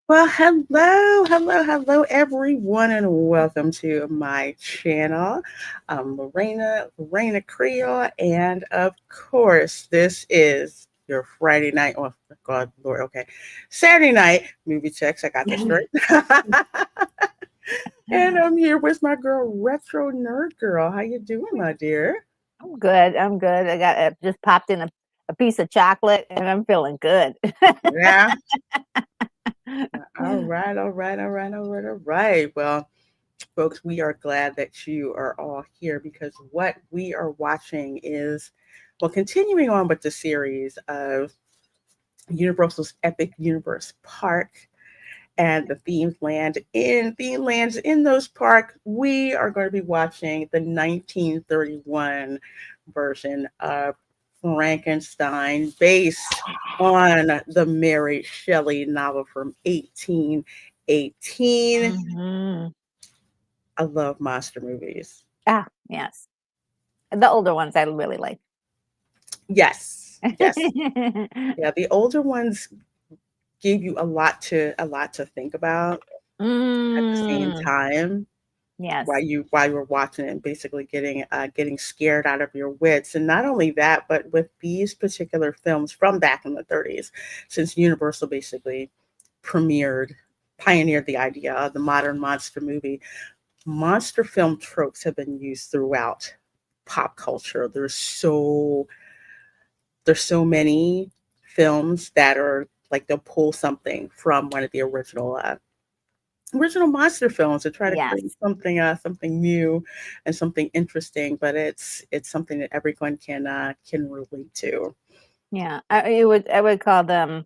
Well, hello, everyone, and welcome to my channel. I'm Reina Creole, and of course, this is your Friday night. Oh, God, Lord, okay, Saturday night movie checks. I got this straight, and I'm here with my girl, Retro Nerd Girl. How you doing, my dear? I'm good. I'm good. I got just popped in a piece of chocolate and I'm feeling good. Yeah. All right. Well, folks, we are glad that you are all here because what we are watching is, well, continuing on with the series of Universal's Epic Universe Park and the themed lands in those parks. We are going to be watching the 1931 version of Frankenstein, based on the Mary Shelley novel from 1818. Mhm. I love monster movies. Yes. The older ones I really like. Yes. Yeah, the older ones give you a lot to think about at the same Mm, time yes. while you're watching it and basically getting scared out of your wits. And not only that, but with these particular films from back in the 30s, since Universal basically premiered pioneered the idea of the modern monster movie, monster film tropes have been used throughout pop culture. There's so many films that are like they'll pull something from one of the original monster films to try to Yes. create something new and something interesting, but it's something that everyone can relate to. Yeah. I would call them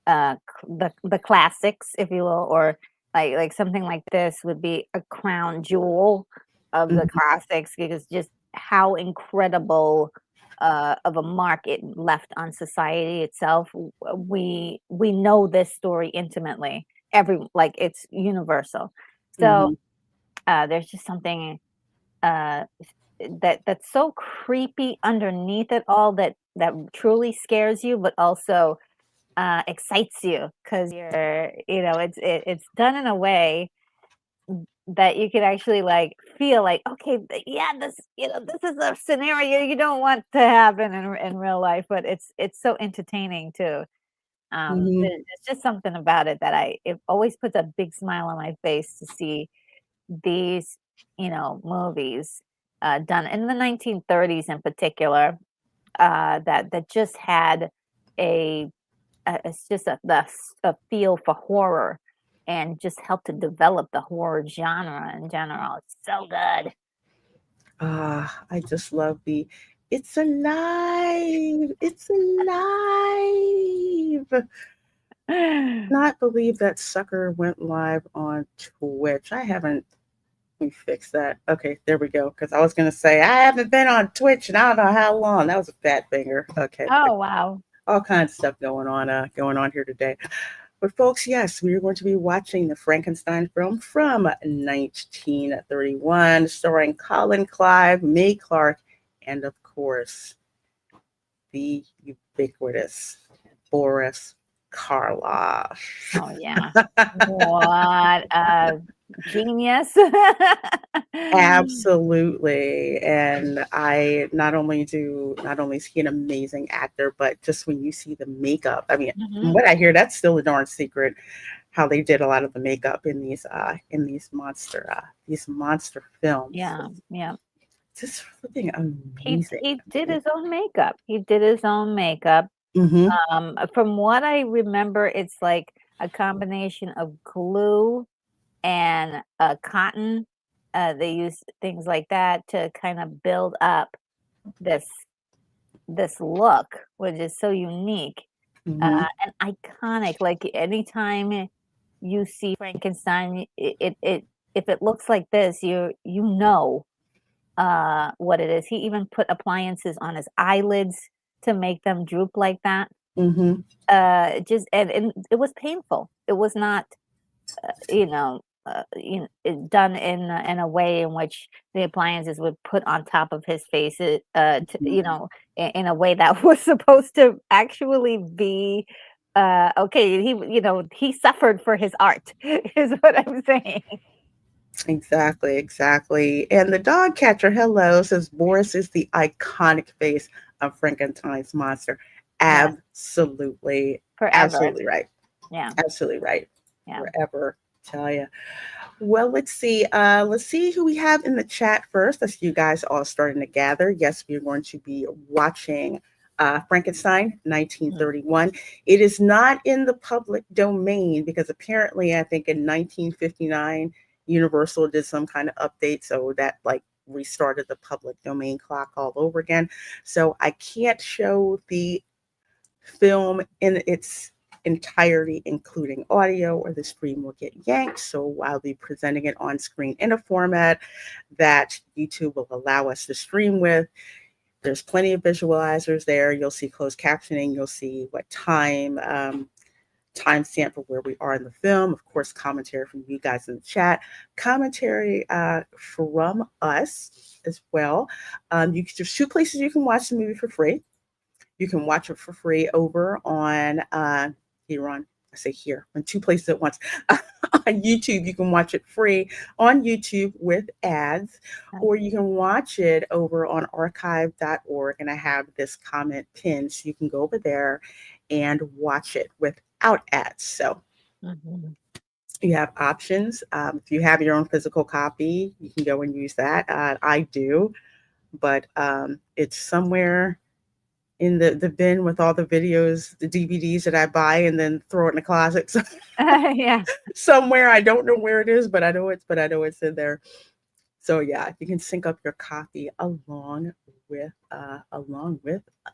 the classics, if you will, or like something like this would be a crown jewel of the Mhm, classics because just how incredible of a mark it left on society itself. We know this story intimately. Like it's universal. So mhm, there's just something uh, that's so creepy underneath it all that truly scares you, but also excites you because it's done in a way that you can actually like feel like okay yeah this is a scenario you don't want to happen in real life, but it's so entertaining too. mhm. There's just something about it that it always puts a big smile on my face to see these movies done in the 1930s in particular, that just had a it's just a feel for horror and just helped to develop the horror genre in general. It's so good. I just love the it's alive. Not believe that sucker went live on Twitch. I haven't. Let me fix that. Okay, there we go. Because I was gonna say I haven't been on Twitch and I don't know how long. That was a fat finger. Okay, Oh, wow. all kinds of stuff going on here today. But folks, yes, we are going to be watching the Frankenstein film from 1931, starring Colin Clive, May Clark, and of course the ubiquitous Boris Karloff. Oh, yeah. What a genius. Absolutely. And I not only is he an amazing actor, but just when you see the makeup, I mean, from Mhm. what I hear, that's still a darn secret how they did a lot of the makeup in these monster films. Yeah, yeah. Just flipping He amazing. he did his own makeup. He did his own makeup. Mm-hmm. From what I remember, it's like a combination of glue and cotton. They use things like that to kind of build up this this look, which is so unique Mm-hmm. and iconic. Like anytime you see Frankenstein, it if it looks like this, you know what it is. He even put appliances on his eyelids to make them droop like that. Mm-hmm. Just and it was painful. It was not done in a way in which the appliances would put on top of his face, in a way that was supposed to actually be Okay, he suffered for his art, is what I'm saying. Exactly. And the dog catcher, hello, says Boris is the iconic face of Frankenstein's monster. Yes, Absolutely. forever. Absolutely right. Yeah, Absolutely right. yeah. Forever. Tell you. Well, let's see. Let's see who we have in the chat first. Let's you guys all starting to gather. Yes, we're going to be watching Frankenstein, Mhm. 1931. It is not in the public domain because apparently, I think in 1959, Universal did some kind of update, so that like restarted the public domain clock all over again. So I can't show the film in its entirety, including audio, or the stream will get yanked. So I'll be presenting it on screen in a format that YouTube will allow us to stream with. There's plenty of visualizers there. You'll see closed captioning. You'll see what timestamp for where we are in the film. Of course, commentary from you guys in the chat. Commentary from us as well. There's two places you can watch the movie for free. You can watch it for free over on here on I say here on two places at once. On YouTube, you can watch it free on YouTube with ads, or you can watch it over on archive.org. And I have this comment pinned, so you can go over there and watch it without ads. So Mhm. you have options. If you have your own physical copy, you can go and use that. I do, but it's somewhere in the bin with all the videos, the DVDs that I buy and then throw it in the closet. So Yeah. somewhere I don't know where it is, but I know it's in there. So yeah, you can sync up your copy along with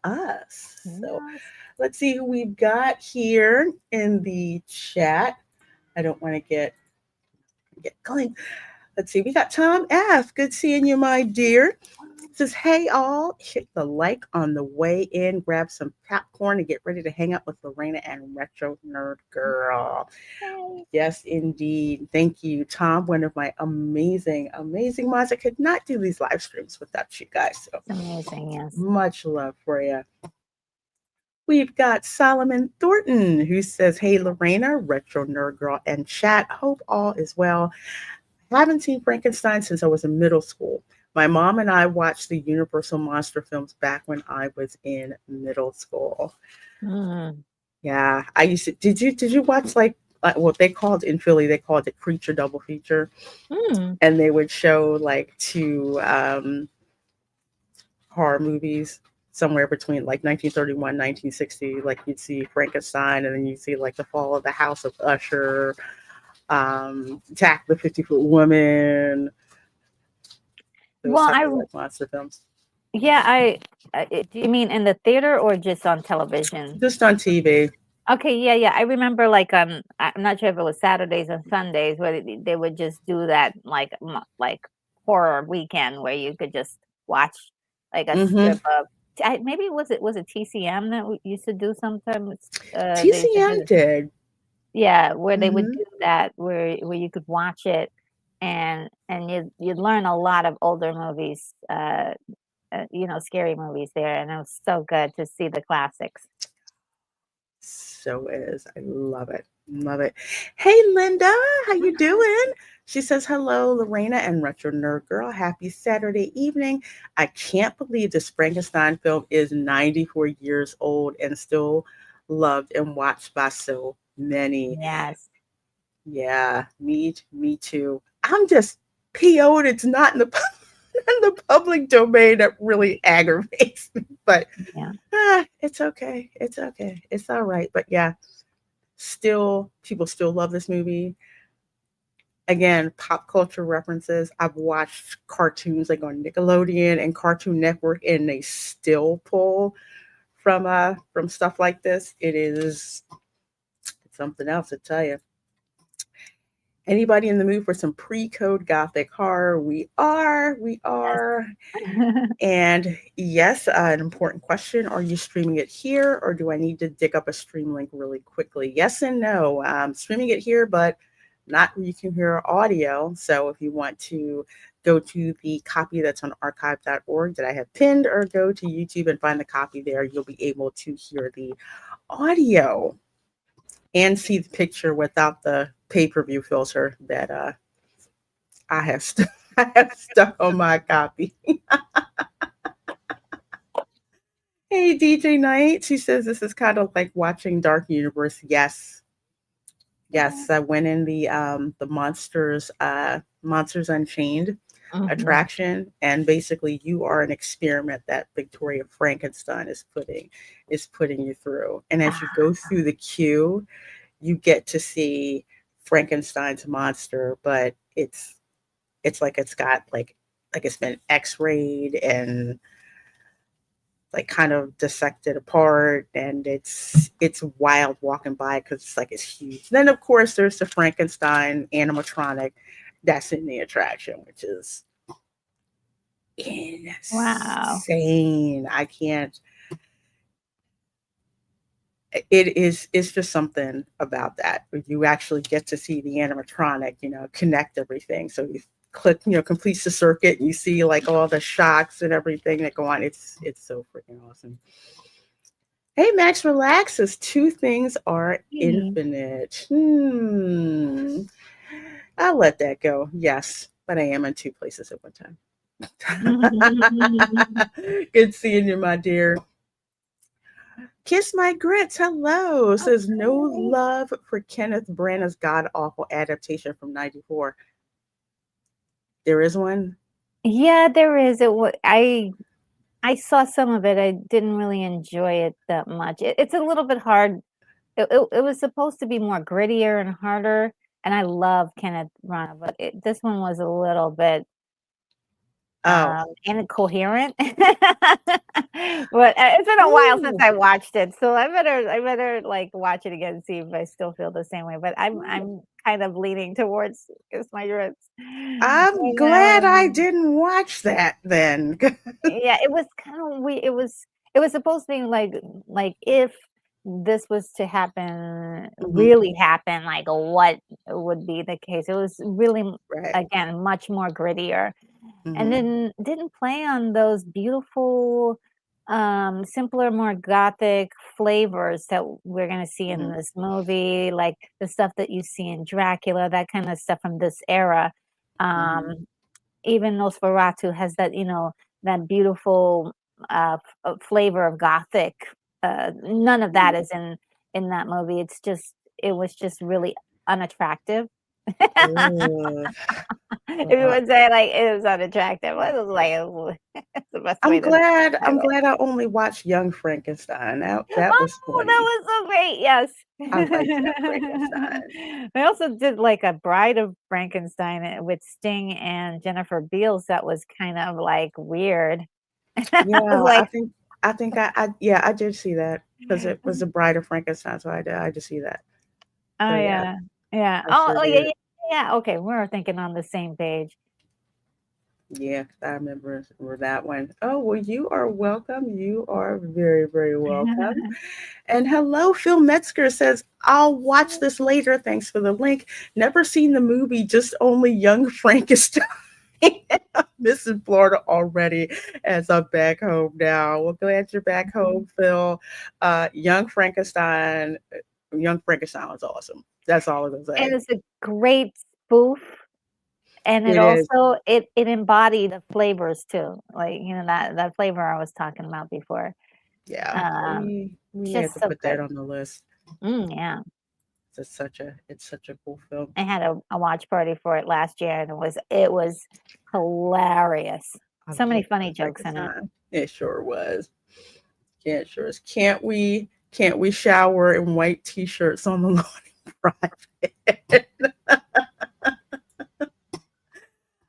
us. So Yes. let's see who we've got here in the chat. I don't want to get going. Let's see. We got Tom F. Good seeing you, my dear. Says, hey, all, hit the like on the way in, grab some popcorn, and get ready to hang out with Lorena and Retro Nerd Girl. Yay. Yes, indeed. Thank you, Tom. One of my amazing, amazing mods. I could not do these live streams without you guys. So It's amazing, yes. much love for you. We've got Solomon Thornton who says, hey, Lorena, Retro Nerd Girl, and chat. Hope all is well. I haven't seen Frankenstein since I was in middle school. My mom and I watched the Universal monster films back when I was in middle school. Mm. Yeah, I used to. Did you watch like what they called in Philly? They called it Creature Double Feature, Mm. and they would show like two horror movies somewhere between like 1931, 1960. Like you'd see Frankenstein, and then you'd see like the Fall of the House of Usher, Attack the 50-Foot Woman. Those Well, type of like monster films. do you mean in the theater or just on television? Just on TV. Okay, yeah, yeah. I remember like I'm not sure if it was Saturdays or Sundays where they would just do that like horror weekend where you could just watch like a strip Mm-hmm. of maybe was it TCM that used to do sometimes they used to do TCM did. yeah, where they would Mm-hmm. do that where you could watch it and you'd learn a lot of older movies scary movies there, and it was so good to see the classics. So is. I love it. Love it. Hey Linda, how you doing? She says hello, Lorena and Retro Nerd Girl. Happy Saturday evening. I can't believe this Frankenstein film is 94 years old and still loved and watched by so many. Yes. Yeah, me too. I'm just PO'd. It's not in the in the public domain. That really aggravates me. But Yeah. it's okay. It's okay. It's all right. But yeah, still people still love this movie. Again, pop culture references. I've watched cartoons like on Nickelodeon and Cartoon Network, and they still pull from stuff like this. It's something else, I tell you. Anybody in the mood for some pre-code gothic horror? We Yes. are. And yes, an important question. Are you streaming it here or do I need to dig up a stream link really quickly? Yes and no. Streaming it here, but not where you can hear audio. So if you want to go to the copy that's on archive.org that I have pinned, or go to YouTube and find the copy there, you'll be able to hear the audio. and see the picture without the pay-per-view filter that I have I have stuck on my copy. Hey, DJ Knight, she says this is kind of like watching Dark Universe. Yes, yes, I went in the Monsters Unchained Mhm. attraction, and basically you are an experiment that Victoria Frankenstein is putting you through. And as you go Ah, through the queue, you get to see Frankenstein's monster, but it's like it's got like it's been x-rayed and like kind of dissected apart, and it's wild walking by because it's like it's huge. Then of course there's the Frankenstein animatronic that's in the attraction, which is wow. insane. I can't. It's just something about that. You actually get to see the animatronic, connect everything. So you click, completes the circuit, and you see like all the shocks and everything that go on. It's so freaking awesome. Hey, Max relaxes. Two things are Hey. infinite. I'll let that go. Yes, but I am in two places at one time. Good seeing you, my dear. Kiss My Grits, hello. Says no Okay. love for Kenneth Branagh's god awful adaptation from '94. There is one. Yeah, there is. I saw some of it. I didn't really enjoy it that much. It's a little bit hard. It was supposed to be more grittier and harder, and I love Kenneth Branagh, but this one was a little bit Oh, incoherent. But it's been a while since ooh, I watched it, so I better like watch it again and see if I still feel the same way. But I'm kind of leaning towards Kiss My Roots. I'm And glad I didn't watch that then. yeah, it was kind of weird. It was supposed to be like if this was to happen, Mhm, really happen, like what would be the case. It was really right. again much more grittier, and Hmm. then didn't play on those beautiful, simpler, more gothic flavors that we're gonna see in Hmm. this movie, like the stuff that you see in Dracula, that kind of stuff from this era. Hmm. Um, Even Nosferatu has that, that beautiful, flavor of gothic. None of that is in that movie. It was just really unattractive. Ugh. If you Well, would say, like, it was unattractive, it was like, that's the best I'm way to glad. describe I'm it. glad I only watched Young Frankenstein. That was Oh, that funny. was so great, yes. I like Young Frankenstein. They also did, like, a Bride of Frankenstein, with Sting and Jennifer Beals that was kind of, like, weird. I was Yeah, like, I think yeah, I did see that because it was the Bride of Frankenstein, so I did see that. So "Oh, yeah, yeah. Yeah. I Oh sure oh, yeah, did. yeah, yeah, okay, we're thinking on the same page." Yeah, I remember that one. Oh, well, you are welcome. You are very, very welcome. And hello, Phil Metzger says, I'll watch this later. Thanks for the link. Never seen the movie, just only Young Frankenstein. Missing Florida already as I'm back home now. Well, glad you're back home, Phil. Young Frankenstein was awesome. That's all I'm gonna And say. it's a great spoof, and it It is. also it embodied the flavors too, like, that flavor I was talking about before. Yeah. Um, We had just to so put that good. on the list. Yeah. It's such a cool film. I had a watch party for it last year, and it was hilarious. I So many love funny Young jokes in it. Frankenstein. It sure was. Yeah, it sure is. Can't we shower in white t-shirts on the lawn Friday?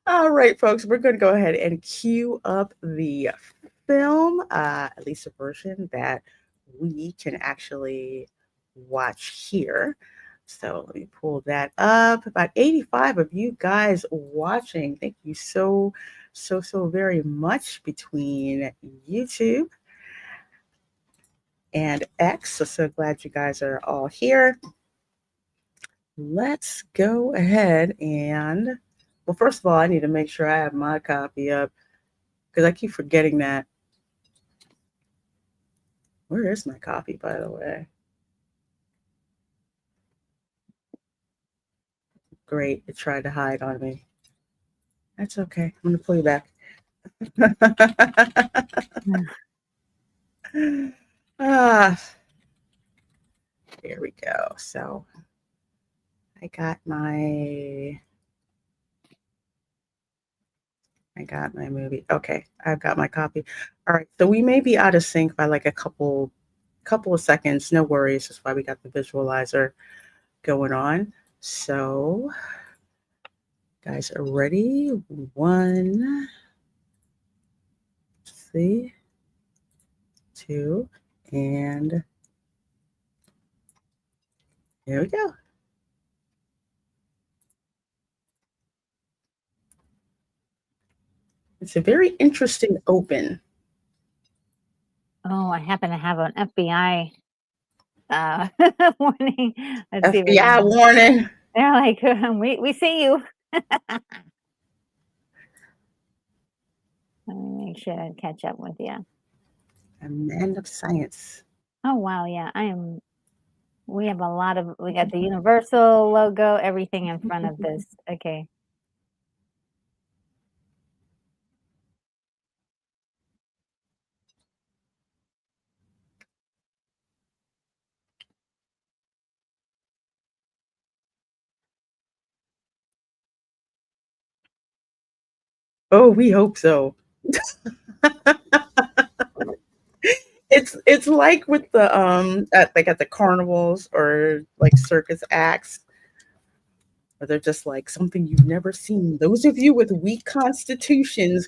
All right, folks, we're going to go ahead and cue up the film, at least a version that we can actually watch here. So let me pull that up. About 85 of you guys watching. Thank you so very much between YouTube and X. So glad you guys are all here. Let's go ahead and, well, first of all, I need to make sure I have my copy up because I keep forgetting that. Where is my copy, by the way? Great. It tried to hide on me. That's okay. I'm going to play back. Ah, there we go. So I got my movie. Okay, I've got my copy. All right. So we may be out of sync by like a couple of seconds. No worries. That's why we got the visualizer going on. So guys are ready. 1, see, 2, and here we go. It's a very interesting open. Oh, I happen to have an FBI warning. Let's see. FBI warning. They're like, we see you. Let me make sure I catch up with you. A man of science. Oh wow, yeah, we have we got the Universal logo, everything in front of this. Okay. Oh, we hope so. It's like with the at the carnivals or like circus acts, where they're just like something you've never seen. Those of you with weak constitutions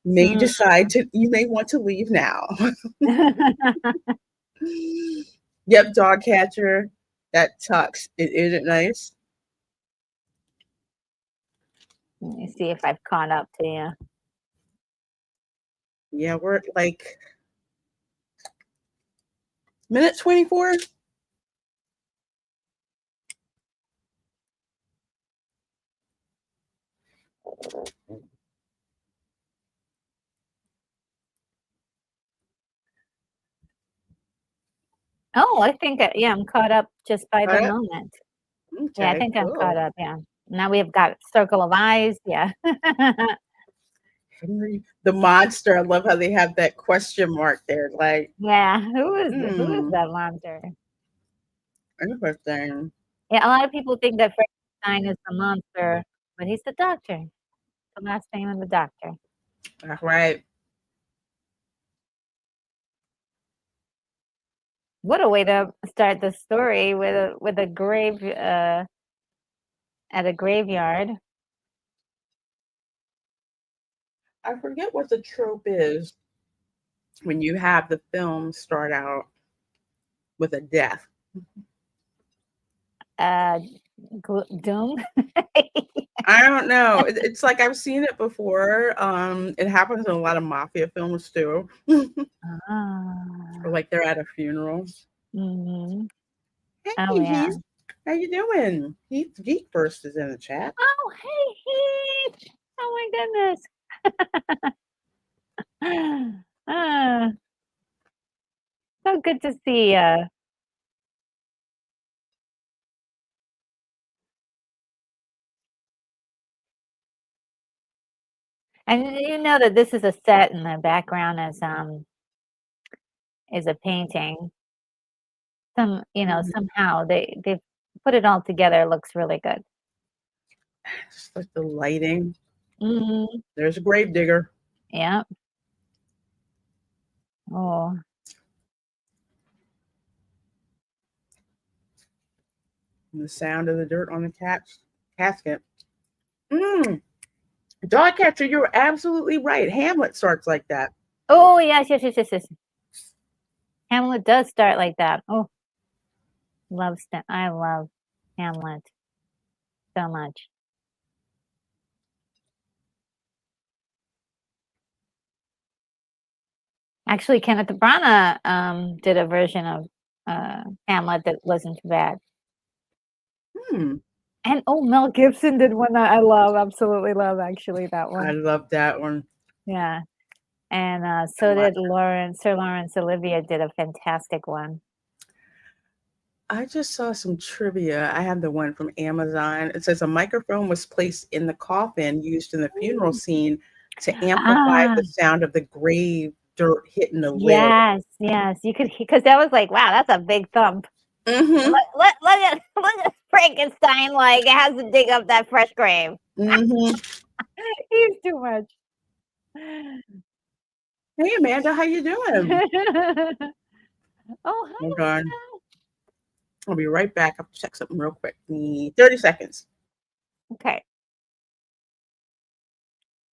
may decide you may want to leave now. Yep, dog catcher. That tux. Isn't it nice? Let me see if I've caught up to you. Yeah, we're at like minute 24. Oh, I think I'm caught up just by the moment. Okay, Yeah, I think cool. I'm caught up. Yeah. Now we've got Circle of Eyes. Yeah. Henry the monster. I love how they have that question mark there. Like, yeah. Who is that monster? Interesting. Yeah, a lot of people think that Frankenstein is the monster, but he's the doctor. The last name of the doctor. That's right. What a way to start the story with a grave at a graveyard. I forget what the trope is when you have the film start out with a death. Doom. I don't know. It's like I've seen it before. It happens in a lot of mafia films too. Or like they're at a funeral. Mm-hmm. Hey, Oh yeah. Heath, how you doing? Heath Geek Burst is in the chat. Oh hey Heath. Oh my goodness. So good to see you. And you know that this is a set and the background is a painting. Somehow they've put it all together. It looks really good. Just like the lighting. Mm-hmm. There's a grave digger. Yeah. Oh. And the sound of the dirt on the casket. Dog catcher, you're absolutely right. Hamlet starts like that. Oh yes. Hamlet does start like that. Oh, I love Hamlet so much. Actually, Kenneth Branagh did a version of Hamlet that wasn't too bad. And Mel Gibson did one that I love, absolutely love. Actually, that one. I love that one. Yeah, and so did Sir Laurence Olivier did a fantastic one. I just saw some trivia. I have the one from Amazon. It says a microphone was placed in the coffin used in the funeral scene to amplify Ah, the sound of the grave dirt hitting the lid. yes. You could, because that was like, wow, that's a big thump. Mm-hmm. Look at Frankenstein, like, has to dig up that fresh grave. Mm-hmm. He's too much. Hey Amanda, how you doing? Oh, hi. Hold on. I'll be right back. I'll check something real quick. 30 seconds. Okay.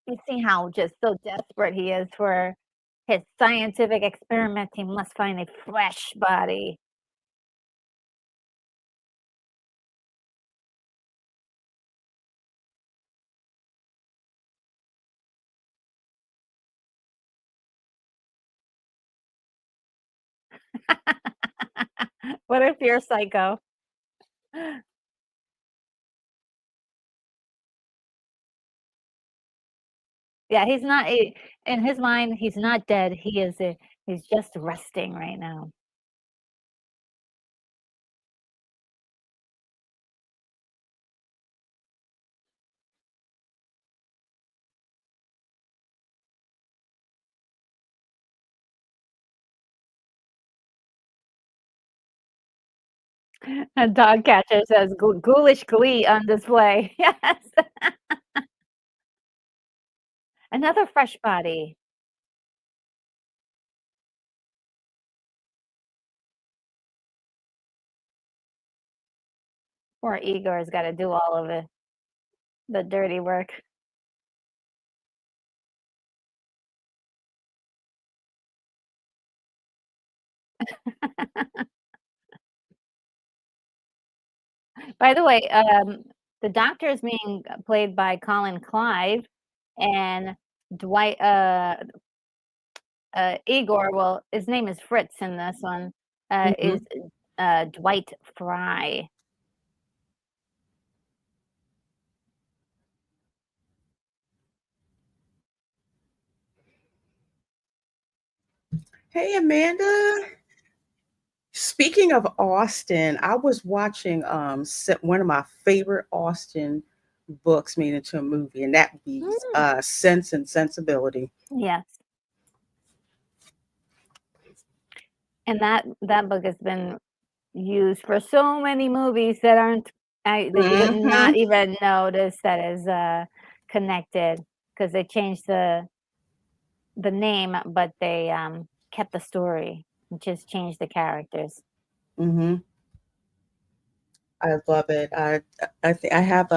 You see how just so desperate he is for his scientific experiment. He must find a fresh body. What if you're psycho? Yeah, he's not in his mind, he's not dead. He's just resting right now. A dog catcher says ghoulish glee on display. Yes. Another fresh body. Poor Igor's got to do all of it, the dirty work. By the way, the doctor is being played by Colin Clive, and Dwight Igor. Well, his name is Fritz in this one. Is Dwight Fry. Hey Amanda. Speaking of Austen, I was watching one of my favorite Austen books made into a movie, and that would be Sense and Sensibility. Yes. And that book has been used for so many movies that aren't that you would not even notice that is connected, because they changed the name, but they kept the story, just changed the characters. Mm-hmm. I love it. I think I have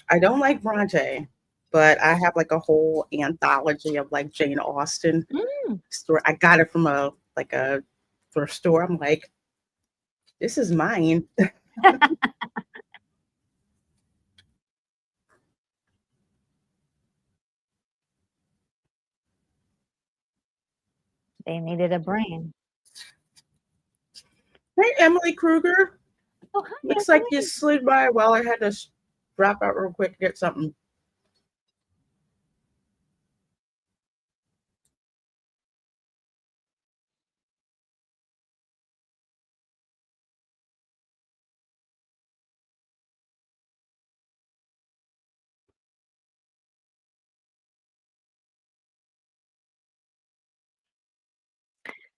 I don't like Bronte, but I have like a whole anthology of like Jane Austen story. I got it from a thrift store. I'm like, this is mine. They needed a brain. Hey, Emily Kruger. Oh, hi, Looks like you Emily. slid by while I had to drop out real quick to get something.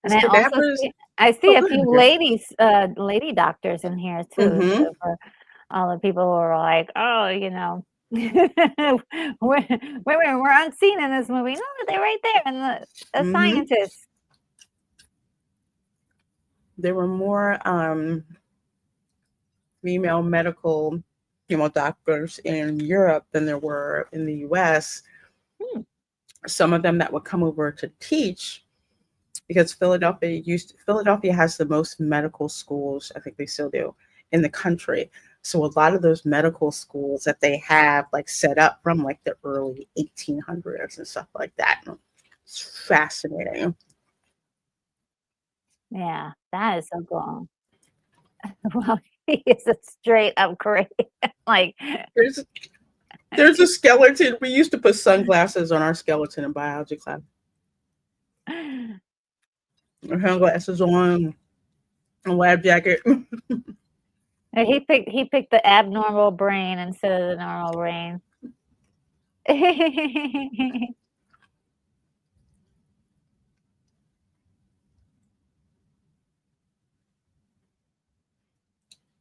And I also see Oh, a go few ahead, dear. lady lady doctors in here too. So for all the people who are like, oh, women were unseen in this movie. No, they're right there, and the scientists. There were more female medical, doctors in Europe than there were in the U.S. Some of them that would come over to teach, because Philadelphia has the most medical schools, I think they still do, in the country. So a lot of those medical schools that they have like set up from like the early 1800s and stuff like that. It's fascinating. Yeah, that is so cool. Well, he is a straight up great. Like, There's a skeleton. We used to put sunglasses on our skeleton in biology class. Sunglasses on. A lab jacket. He picked the abnormal brain instead of the normal brain.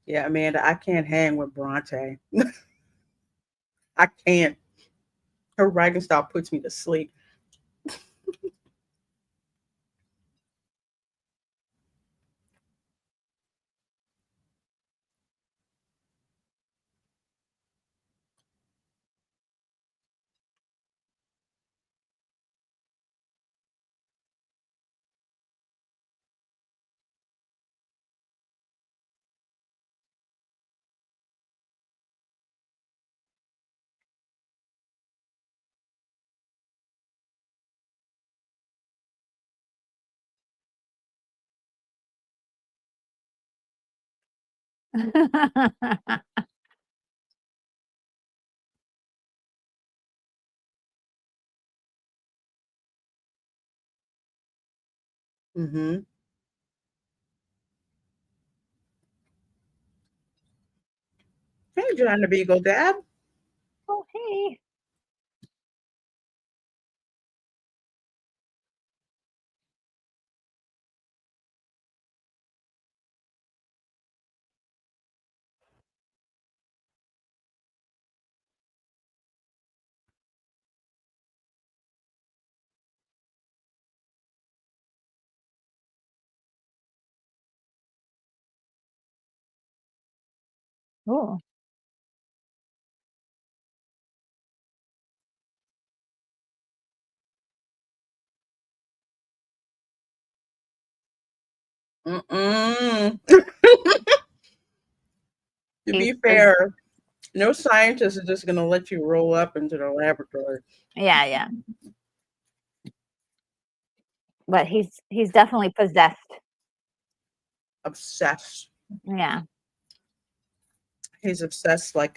Yeah, Amanda, I can't hang with Bronte. I can't. Her writing style puts me to sleep. Mm-hmm. Hey, John the Beagle Dad. Oh, hey. Ooh. Mm-mm. To He's be fair, no scientist is just going to let you roll up into the laboratory. yeah, yeah. But he's definitely possessed. Obsessed. Yeah. He's obsessed like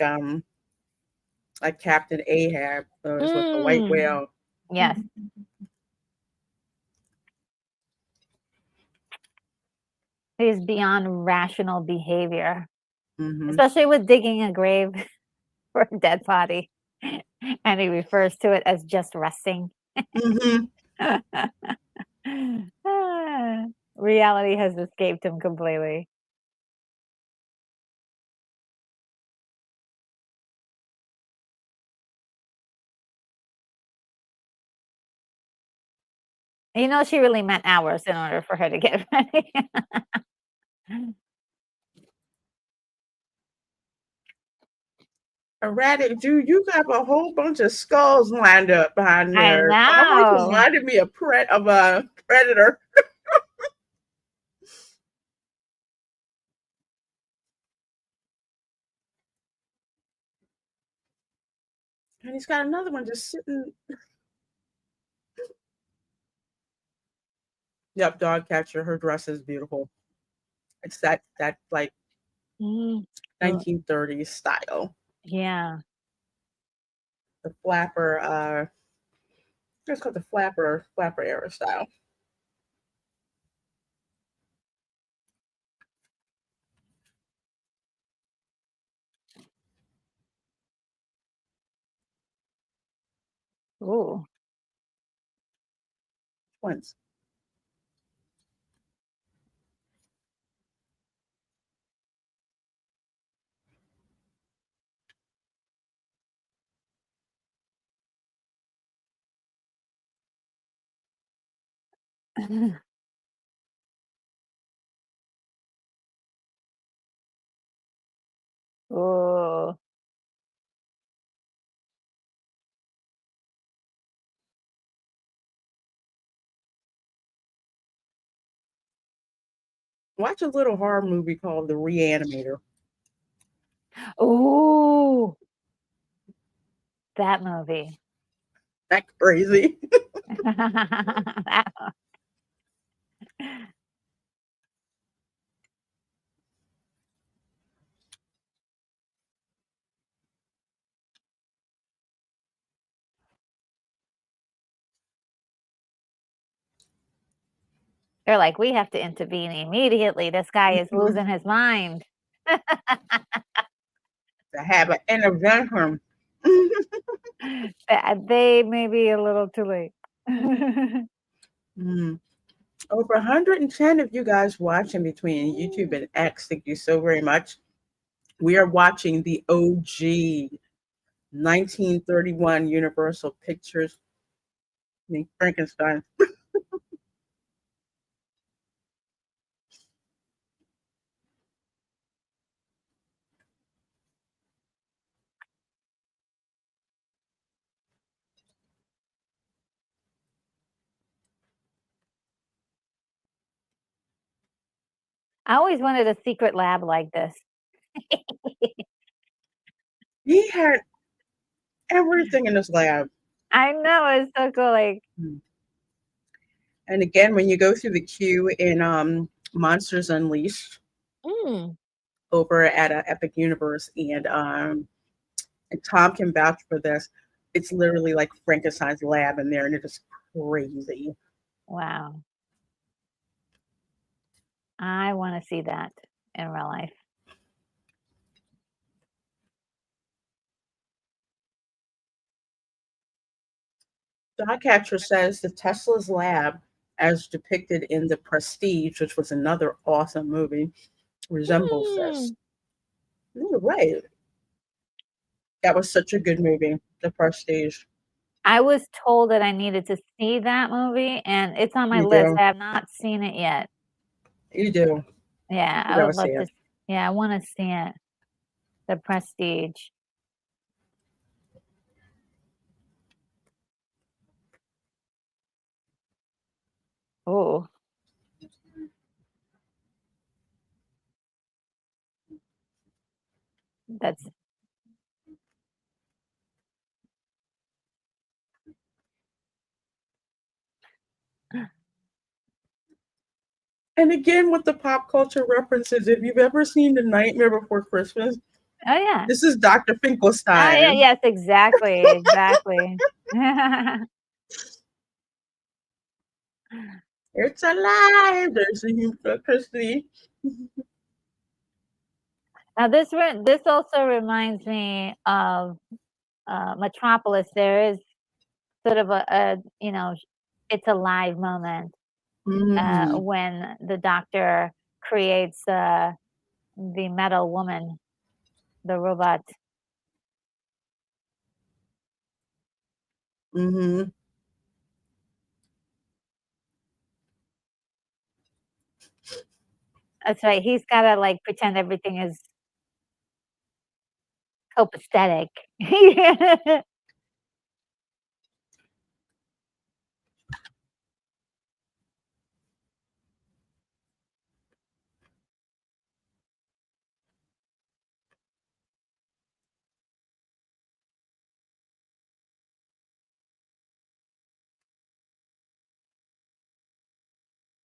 Captain Ahab is with the white Mm. whale. Yes. He's beyond rational behavior, Mm-hmm. especially with digging a grave for a dead body. And he refers to it as just resting. Mm-hmm. Reality has escaped him completely. You know, she really meant hours in order for her to get ready. Erratic, dude, you got a whole bunch of skulls lined up behind I there. Almost know. reminded me of a predator. And he's got another one just sitting. Yep, dog catcher. Her dress is beautiful. It's that like Mm. 1930s style. Yeah. The flapper, it's called the flapper era style. Ooh. Twins. Ooh. Watch a little horror movie called The Reanimator. Ooh. That movie. That's crazy. That They're like, we have to intervene immediately. This guy is losing his mind. To have an intervention. They may be a little too late. Mm. Over 110 of you guys watching between YouTube and X. Thank you so very much. We are watching the OG 1931 Universal Pictures Frankenstein. I always wanted a secret lab like this. He had everything in his lab. I know, it's so cool. Like, And again, when you go through the queue in Monsters Unleashed over at Epic Universe, and Tom can vouch for this, it's literally like Frankenstein's lab in there, and it is crazy. wow. I want to see that in real life. Dogcatcher says the Tesla's lab, as depicted in The Prestige, which was another awesome movie, resembles this. No way. That was such a good movie, The Prestige. I was told that I needed to see that movie, and it's on my You list. do. I have not seen it yet. You do. Yeah, You I gotta would love see to. it. Yeah, I want to see it. The Prestige. Oh, that's And again, with the pop culture references, if you've ever seen The Nightmare Before Christmas, oh yeah. this is Dr. Oh yeah, Finkelstein. yes, exactly, exactly. It's alive. There's a human electricity. Now this also reminds me of Metropolis. There is sort of a it's a live moment Mm-hmm. when the doctor creates the metal woman, the robot. Mm-hmm. That's right. He's gotta like pretend everything is copacetic.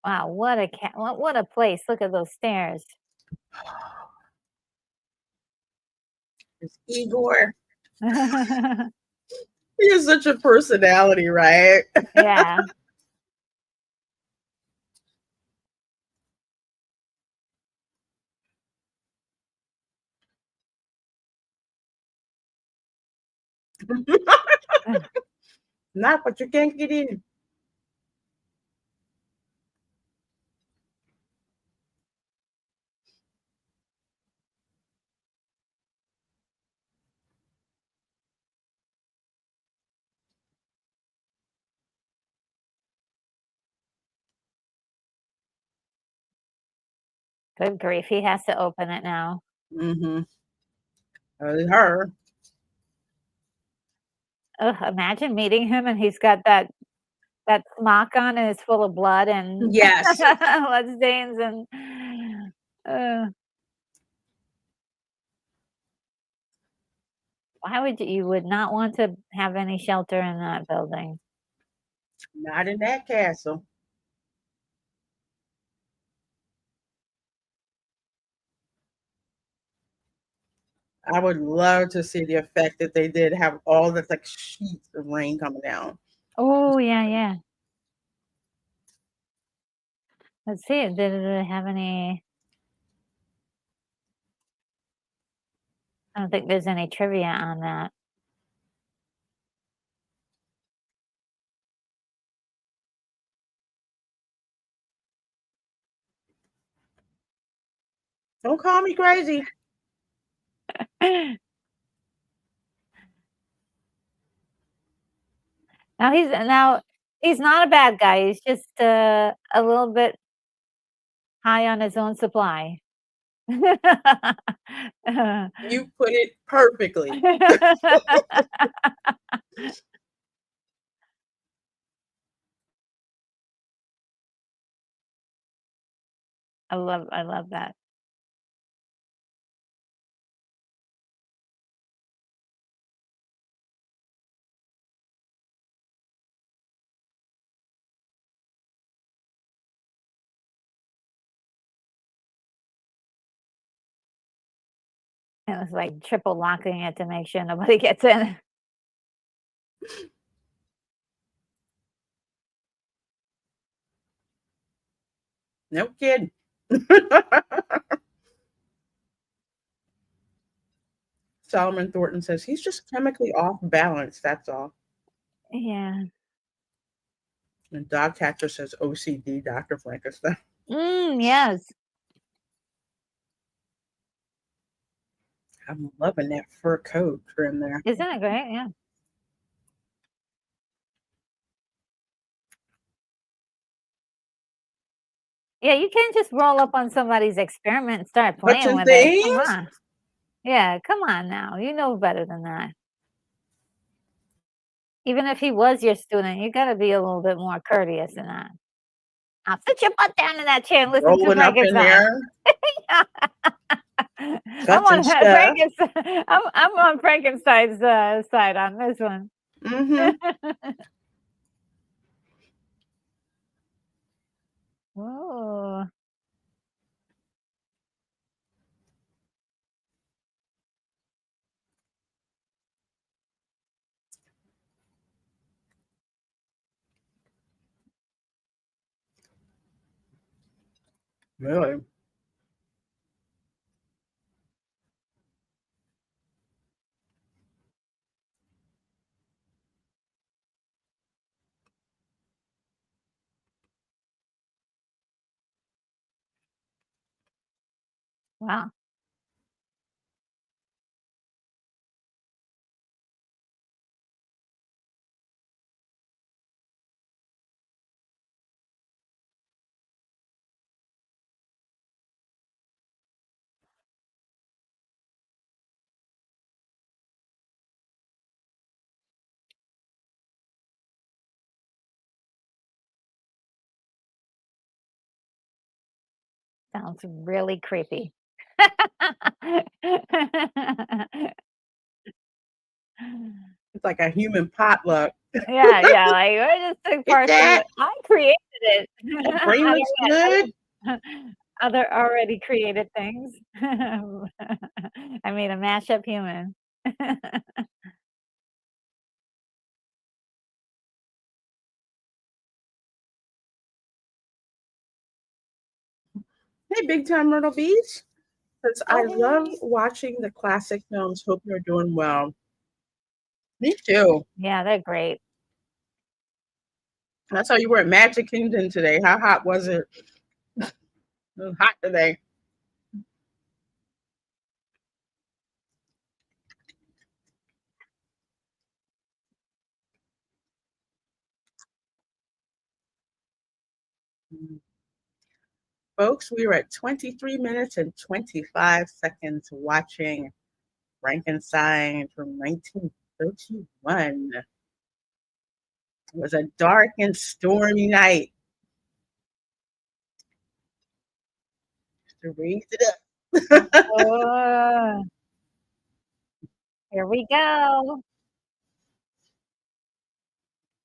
Wow, what a place. Look at those stairs. It's Igor. He has such a personality, right? Yeah. Not, but you can't get in. Good grief, he has to open it now. Mm-hmm. Her. Ugh, imagine meeting him and he's got that smock on and it's full of blood and Yes. blood stains and why would you would not want to have any shelter in that building? Not in that castle. I would love to see the effect that they did have all this like sheets of rain coming down. Oh, yeah, yeah. Let's see. Did it have any? I don't think there's any trivia on that. Don't call me crazy. Now he's not a bad guy. He's just a little bit high on his own supply. You put it perfectly. I love that. It was like triple locking it to make sure nobody gets in. No kidding. Solomon Thornton says he's just chemically off balance. That's all. Yeah. And Dogcatcher says OCD, Dr. Frankenstein. Yes. I'm loving that fur coat trim there. Isn't it great? Yeah. Yeah, you can't just roll up on somebody's experiment and start playing Touching with it. Come things. on. Yeah, come on now. You know better than that. Even if he was your student, you gotta be a little bit more courteous than that. Now sit your butt down in that chair and listen to Rolling up in Frankenstein. there. I'm on Touching stuff. I'm on Frankenstein's side on this one. Mm-hmm. Oh. Really? Wow. Sounds really creepy. It's like a human potluck. Yeah, like, we're just took Get parts of that? it. I created it. That brain looks good. Other already created things. I made a mashup human. Hey, Big Time Myrtle Beach. Says, I love hey. watching the classic films. Hope you're doing well. Me too. Yeah, they're great. I saw you were at Magic Kingdom today. How hot was it? It was hot today. Folks, we were at 23 minutes and 25 seconds watching Frankenstein from 1931. It was a dark and stormy night. To raise it up. Oh, here we go.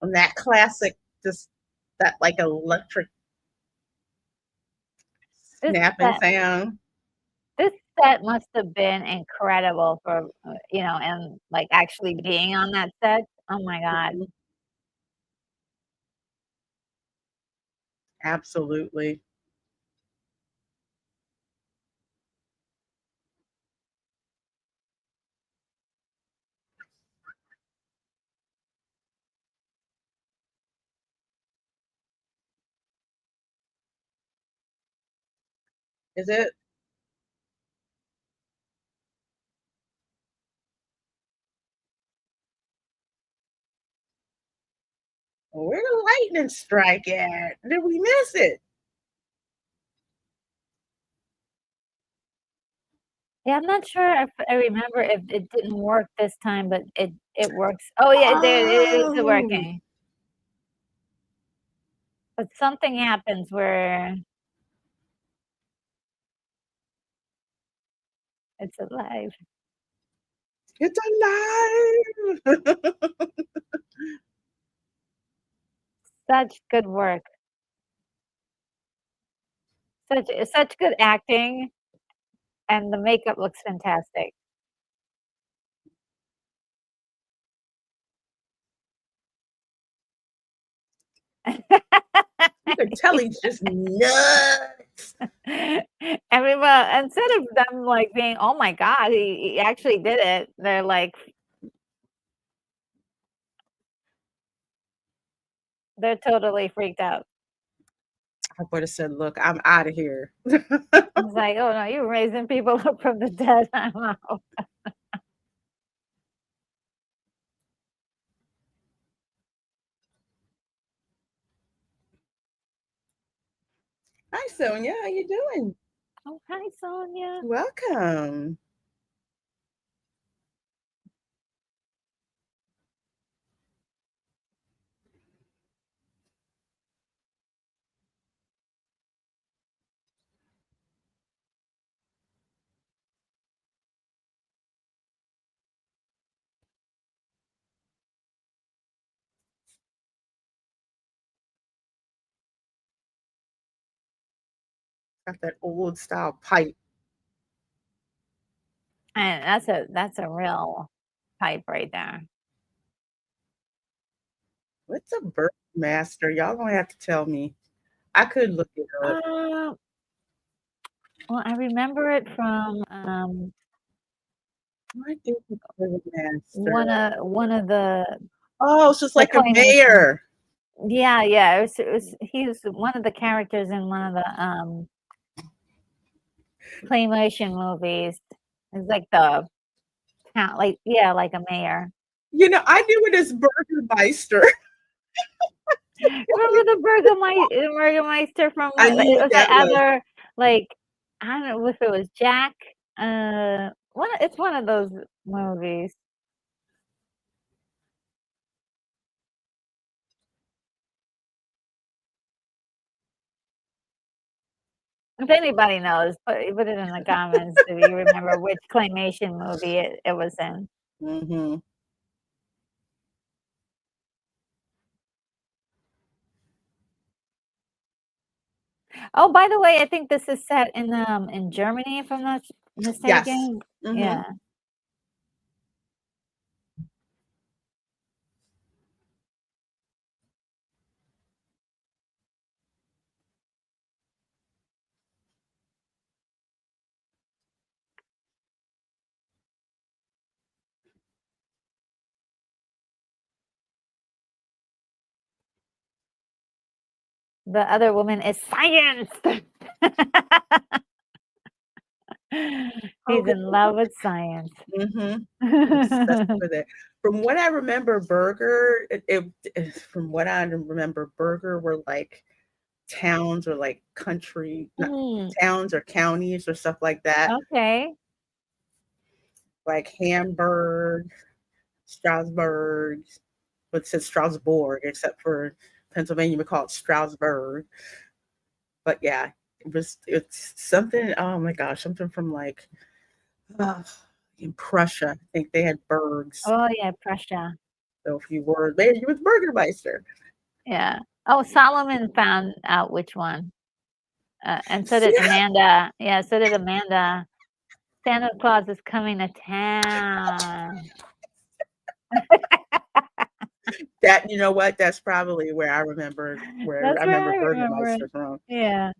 On that classic, just that like electric This snapping set, sound. this set must have been incredible for, and like actually being on that set. Oh my God. Absolutely. Is it? Where the lightning strike at? Did we miss it? Yeah, I'm not sure if I remember if it didn't work this time, but it works. Oh, yeah, there it is Oh, working. But something happens where it's alive. it's alive. Such good work. Such good acting, and the makeup looks fantastic. You can tell he's just nuts. I mean, well, instead of them, like, being, "Oh my god, he actually did it," they're like they're totally freaked out. I would have said, "Look, I'm out of here." It's like, "Oh, no, you're raising people up from the dead. I'm out." Hi, Sonia. How you doing? "Oh, hi, Sonia." Welcome. Got that old style pipe. And that's a real pipe right there. What's a Burgermaster? Y'all gonna have to tell me. I could look it up. Uh, well, I remember it from, I think it's Burgermaster. one of Oh, so it's the like a claymation. mayor. Yeah, yeah, it was he was one of the characters in one of the, claymation movies. It's like the town, like, yeah, like a mayor. You know, I knew it as Burgermeister. Remember the Burgermeister from I what, knew it what was that that was. other, like, I don't know if it was Jack, it's one of those movies. If anybody knows, put it in the comments if you remember which claymation movie it was in. Mhm. Oh, by the way, I think this is set in Germany, if I'm not Yes. mistaken. Mhm. Yeah. The other woman is science. He's Okay. in love with science. Mhm. Obsessed with it. From what I remember, Burger, from what I remember, Burger were like towns or like country, not Mm, towns or counties or stuff like that, okay. like Hamburg, Strasbourg, but it says Strasbourg, except for Pennsylvania, we call it Strasbourg. But yeah, it's something, oh my gosh, something from like uh, in Prussia. I think they had burgs. Oh, yeah, Prussia. So if you were there, you was Burgermeister. Yeah. Oh, Solomon found out which one, and so See did Amanda. Yeah, so did Amanda. Santa Claus is coming to town. that, you know what? That's probably where I That's where remember I remember it. Burgermeister from. Yeah.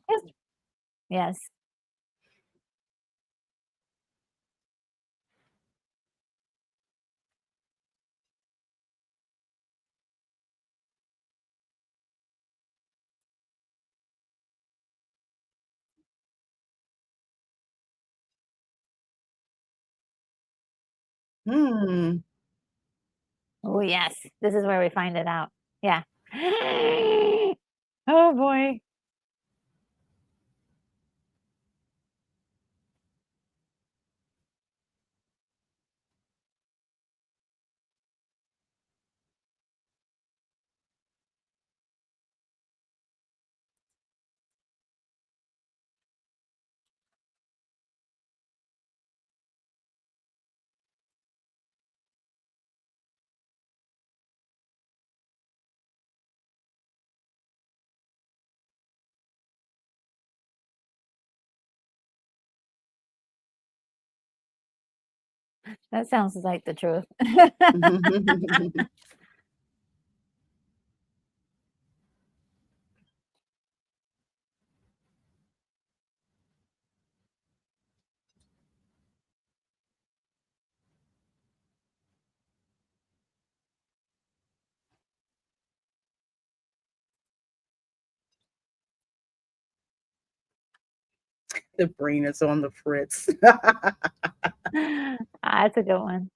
Yes. Yes. Hmm. Oh, yes. This is where we find it out. Yeah. Oh, boy. That sounds like the truth. The brain is on the fritz. That's a good one.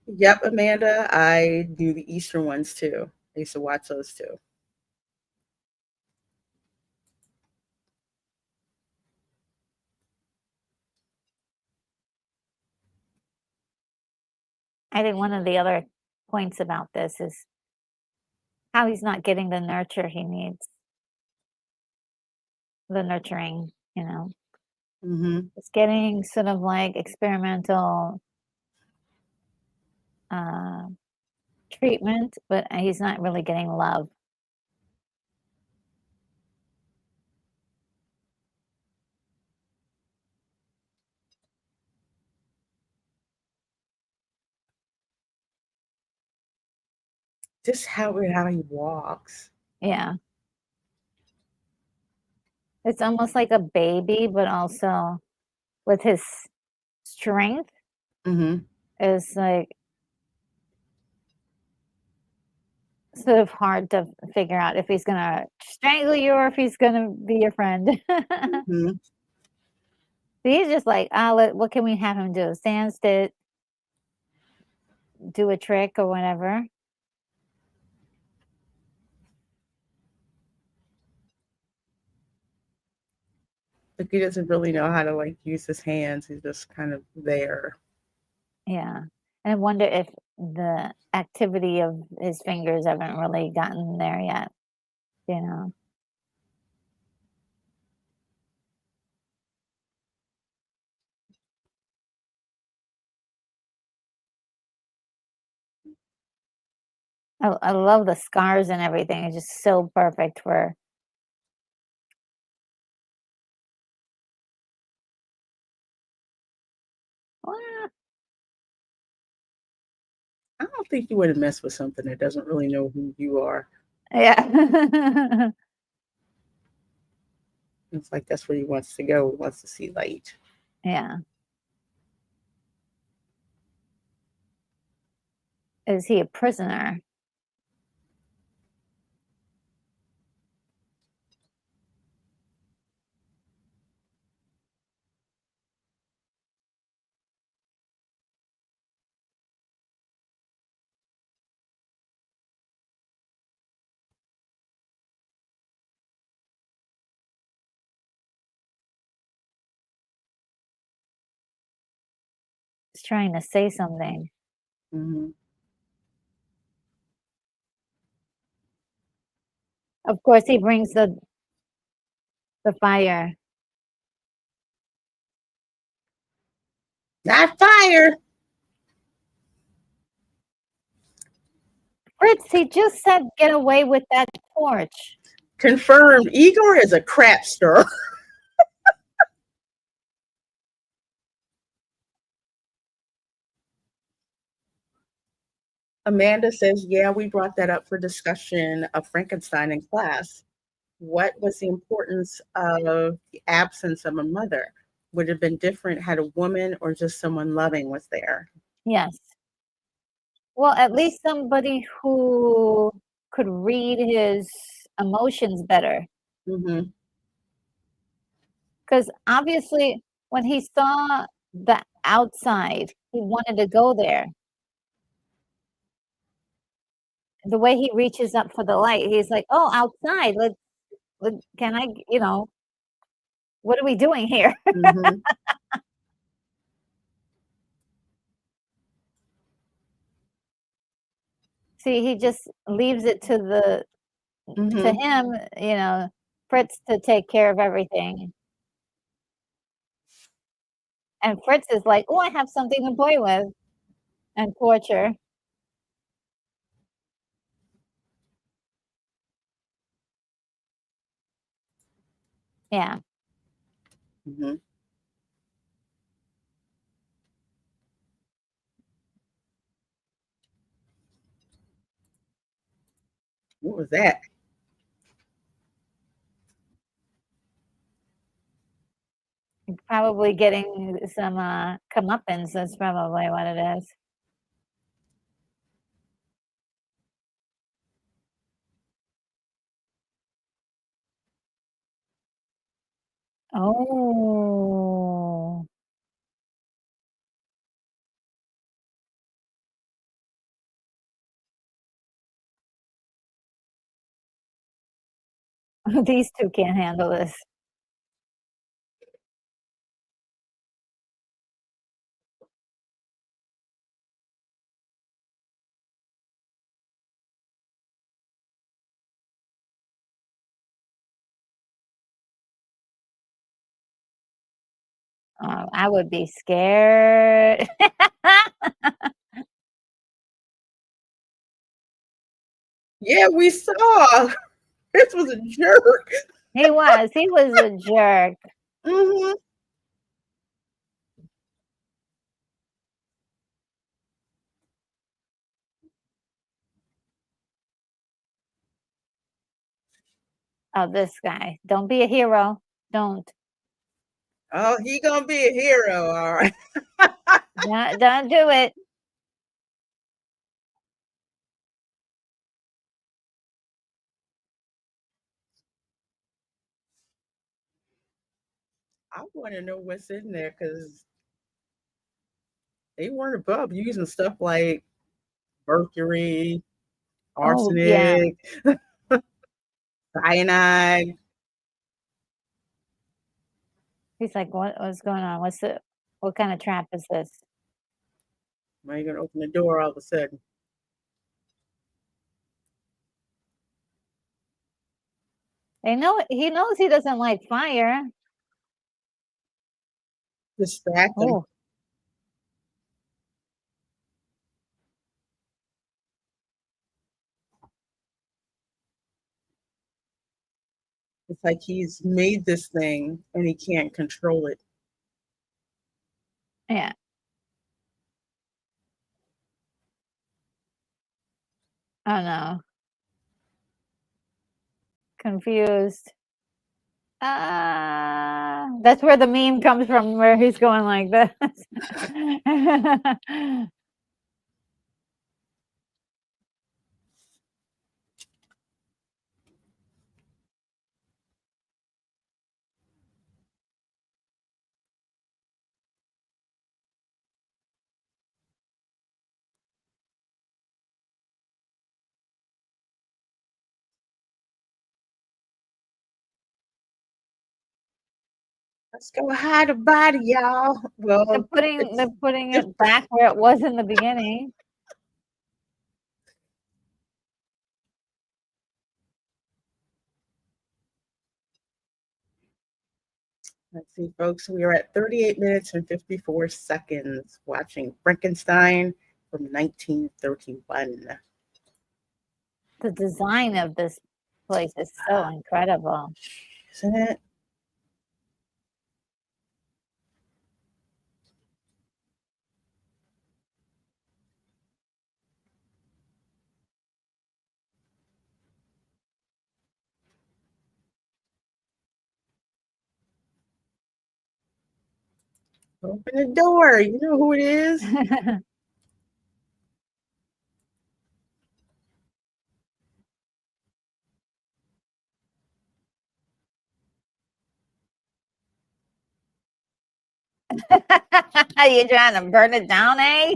Yep, Amanda. I do the Eastern ones too. I used to watch those too. I think one of the other points about this is how he's not getting the nurture he needs. The nurturing, you know. Hmm. It's getting sort of like experimental uh, treatment, but he's not really getting love. Just how he walks. Yeah. It's almost like a baby, but also with his strength Hmm. is like sort of hard to figure out if he's gonna strangle you or if he's gonna be your friend. Hmm. He's just like, what can we have him do? Stand still, do a trick or whatever. Like he doesn't really know how to like use his hands. He's just kind of there. Yeah. And I wonder if the activity of his fingers haven't really gotten there yet, you know? I love the scars and everything. It's just so perfect for. Ah, I don't think you would mess with something that doesn't really know who you are. yeah. It's like that's where he wants to go. He wants to see light. Yeah. Is he a prisoner? He's trying to say something. Hmm. Of course, he brings the fire. Not fire. Fritz, he just said get away with that torch. Confirmed. Igor is a crapster. Amanda says, yeah, we brought that up for discussion of Frankenstein in class. What was the importance of the absence of a mother? Would it have been different had a woman or just someone loving was there? Yes. Well, at least somebody who could read his emotions better. Hmm. Because obviously, when he saw the outside, He wanted to go there. The way he reaches up for the light, he's like, "Oh, outside. Can I, what are we doing here?" Mm-hmm. See, he just leaves it to Mm-hmm. him, Fritz to take care of everything. And Fritz is like, "Oh, I have something to play with and torture." Yeah. Mm-hmm. What was that? Probably getting some comeuppance. That's probably what it is. Oh. These two can't handle this. I would be scared. Yeah, we saw. This was a jerk. He was a jerk. Mm-hmm. Oh, this guy. Don't be a hero. Don't. Oh, he gonna be a hero, all right. Don't do it. I want to know what's in there because they weren't above using stuff like mercury, Oh, yeah. arsenic, cyanide. He's like, what's going on? What kind of trap is this? Why are you gonna open the door all of a sudden? He knows he doesn't like fire. Distract them. Oh, It's like he's made this thing and he can't control it. yeah. Oh no. Confused. That's where the meme comes from, where he's going like this. Let's go hide the body, y'all. Well, They're putting it back where it was in the beginning. let's see, folks. We are at 38 minutes and 54 seconds watching Frankenstein from 1931. The design of this place is so incredible. Isn't it? Open the door. You know who it is. Are you trying to burn it down, eh?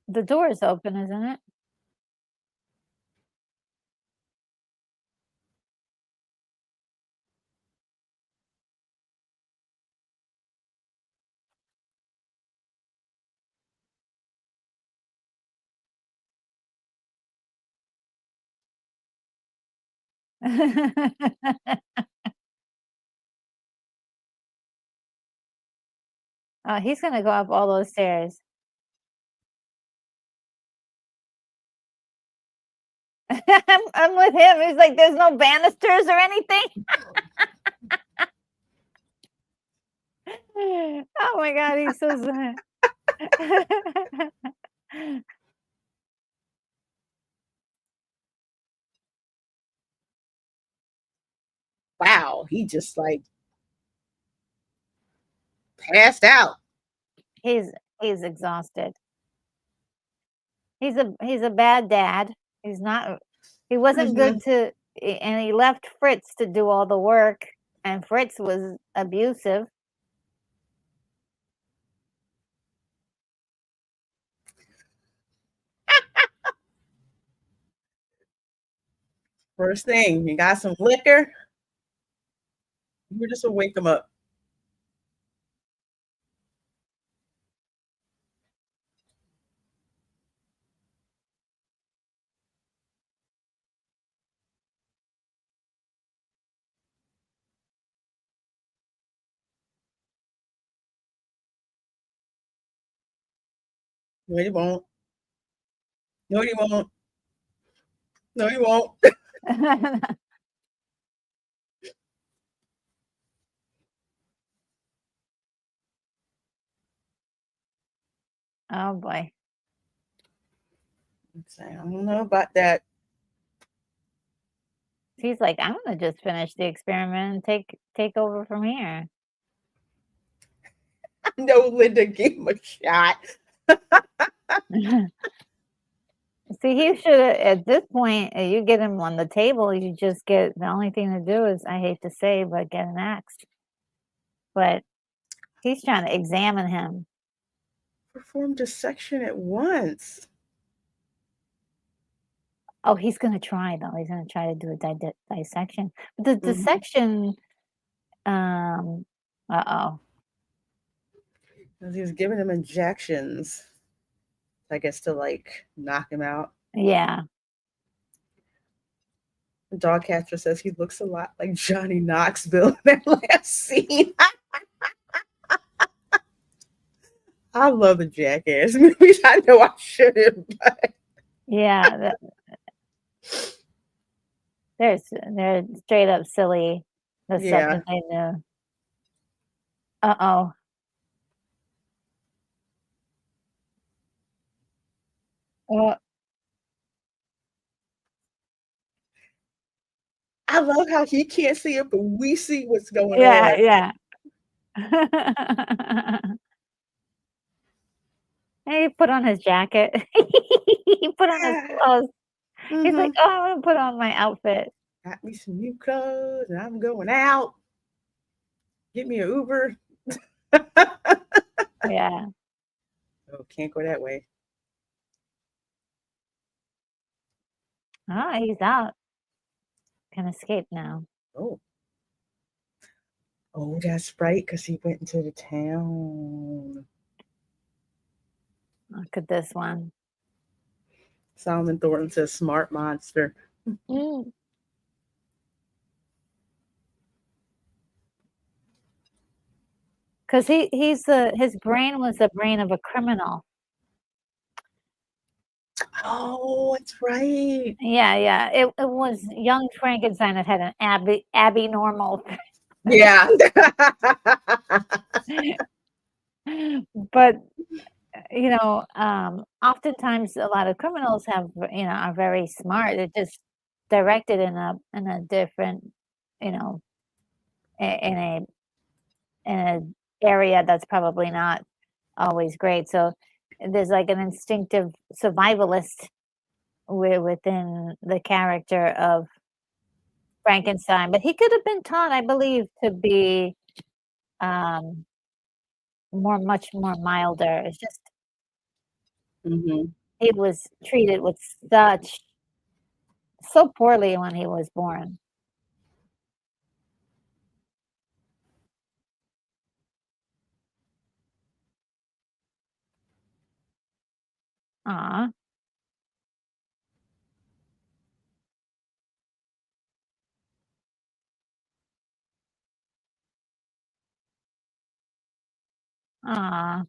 The door is open, isn't it? Oh, he's gonna go up all those stairs. I'm with him. He's like, "There's no banisters or anything?" Oh my god, he's so sad. Wow, he just like passed out. He's he's exhausted. He's a bad dad. He's not he wasn't good to and he left Fritz to do all the work, and Fritz was abusive. First thing, you got some liquor. You just will wake him up. No, he won't. No, he won't. No, he won't. Oh boy. I don't know about that. He's like, "I'm gonna just finish the experiment and take over from here." No, Linda, give him a shot. See, he should at this point, you get him on the table, you just get the only thing to do is, I hate to say, but get an axe. But he's trying to examine him. Perform dissection at once. Oh, he's gonna try though. He's gonna try to do a dissection. But the dissection, uh-oh. He was giving him injections, I guess, to like knock him out. Yeah. The dog catcher says he looks a lot like Johnny Knoxville in that last scene. I love the Jackass movies. I know I shouldn't, but Yeah, they're straight up silly, the stuff yeah. that they do. Uh-oh. Well, I love how he can't see it, but we see what's going yeah, on. yeah. He put on his jacket. He put on his clothes. He's like, "Oh, I'm gonna put on my outfit." Got me some new clothes and I'm going out. Get me an Uber. Yeah. Oh, can't go that way. Oh, he's out. Can escape now. Oh. Oh, that's right, because he went into the town. Look at this one. Solomon Thornton says smart monster. Mm. Because his brain was the brain of a criminal. Oh, that's right. Yeah, yeah. It was young Frankenstein that had an Abby normal. Yeah. But oftentimes a lot of criminals are very smart. They're just directed in a different, you know, in an area that's probably not always great. So there's like an instinctive survivalist within the character of Frankenstein, but he could have been taught, I believe, to be um, much more milder. It's just Hmm. he was treated with so poorly when he was born. Aw, aw.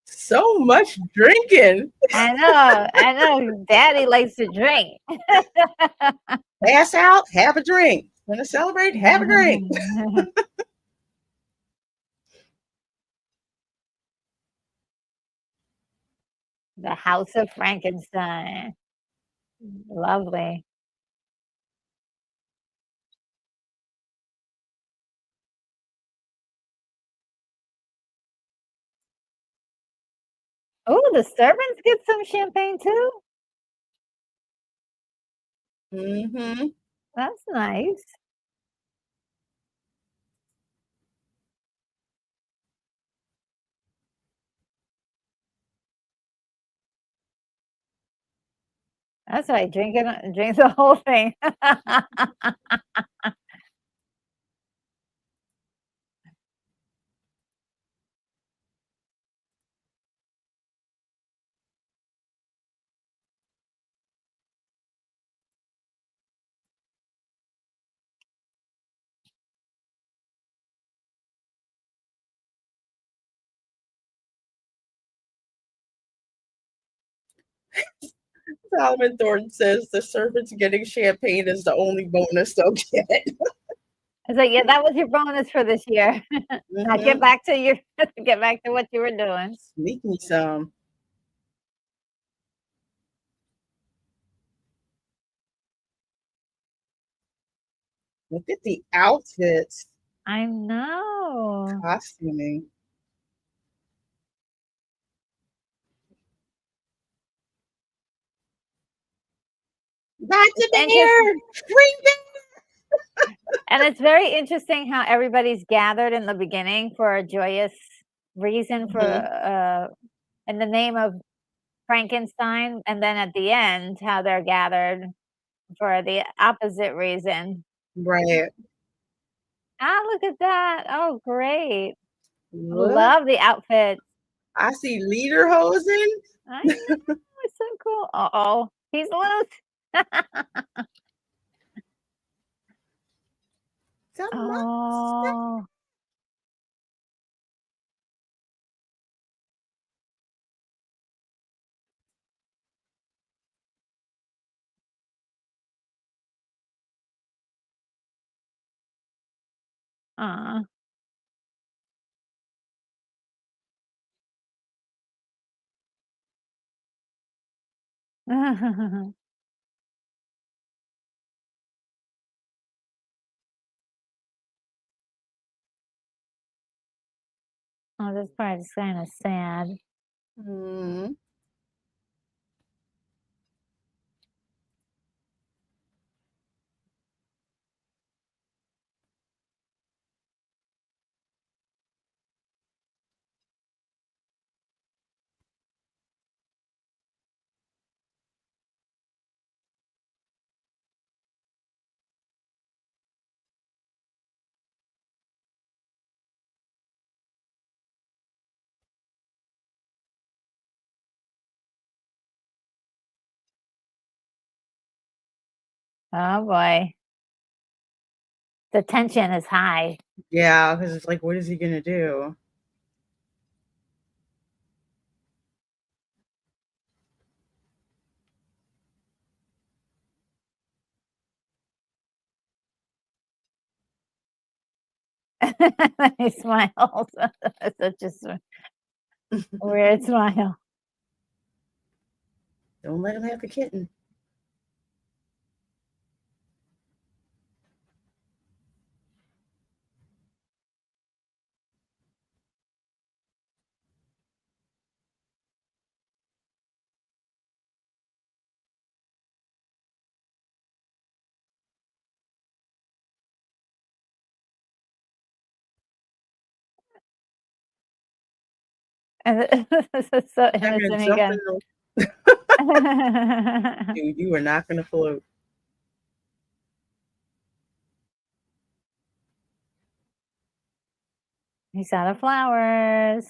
So much drinking. I know. Daddy likes to drink. Pass out, have a drink. Want to celebrate? Have a drink. The House of Frankenstein. Lovely. Oh, the servants get some champagne too? Hmm. That's nice. That's right, drink the whole thing. Solomon Thornton says the servants getting champagne is the only bonus they'll get. It's like, yeah, that was your bonus for this year. Now Hmm. get back to what you were doing. Sneak me some. Look at the outfits, I know. costuming. That's It's a interesting. bear. Bring And it's very interesting how everybody's gathered in the beginning for a joyous reason for them. in the name of Frankenstein, and then at the end how they're gathered for the opposite reason. Right. Ah, look at that. Oh, great. Look, Love the outfit. I see lederhosen. I know. It's so cool. Uh-oh. He's loose. The monster. Oh. Aw. Oh, this part is kinda sad. Hmm. Oh, boy. The tension is high. Yeah, because it's like, what is he gonna do? He smiles. Such a weird smile. Don't let him have the kitten. And this is so I'm gonna innocent jump in again. the dude. You are not gonna float. He's out of flowers.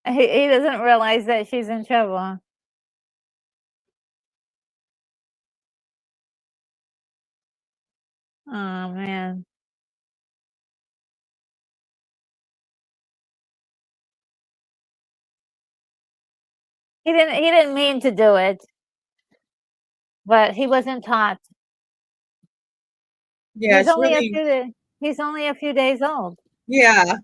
He doesn't realize that she's in trouble. Oh, man. He didn't mean to do it, but he wasn't taught. Yeah, He's it's only a really few da he's only a few days old. yeah.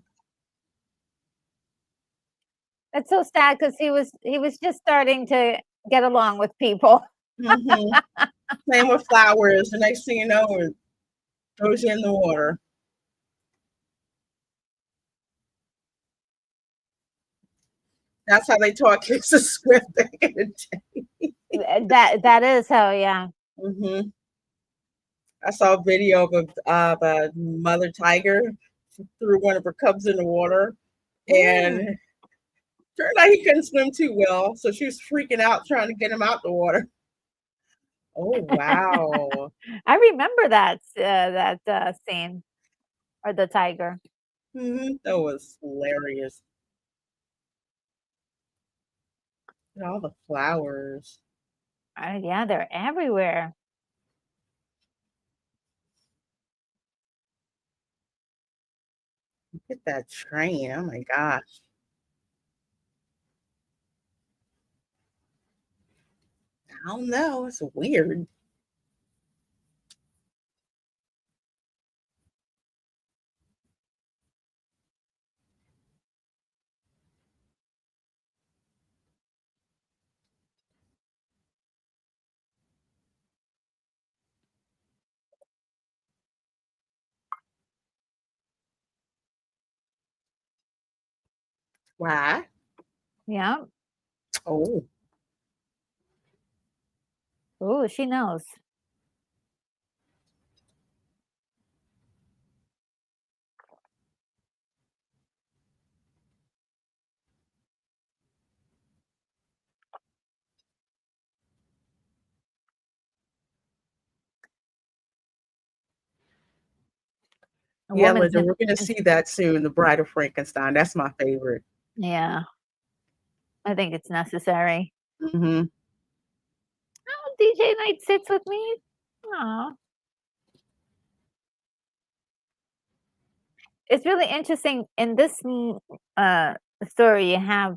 It's so sad because he was just starting to get along with people. Mm-hmm. Playing with flowers. The next thing you know, it throws you in the water. That's how they taught kids to swim back in the day. That is how, yeah. Mm-hmm. I saw a video of a mother tiger threw one of her cubs in the water, Mm. and turned out he couldn't swim too well, so she was freaking out trying to get him out the water. Oh wow. I remember that scene, or the tiger. That was hilarious. And all the flowers. Yeah, they're everywhere. Look at that train. Oh my gosh. I don't know. It's weird. Why? Yeah. Oh, Ooh, she knows. A yeah, woman's Linda, in we're gonna in see that soon. The Bride of Frankenstein. That's my favorite. Yeah, I think it's necessary. Hmm. Oh, DJ Night sits with me. Aw. It's really interesting. In this story, you have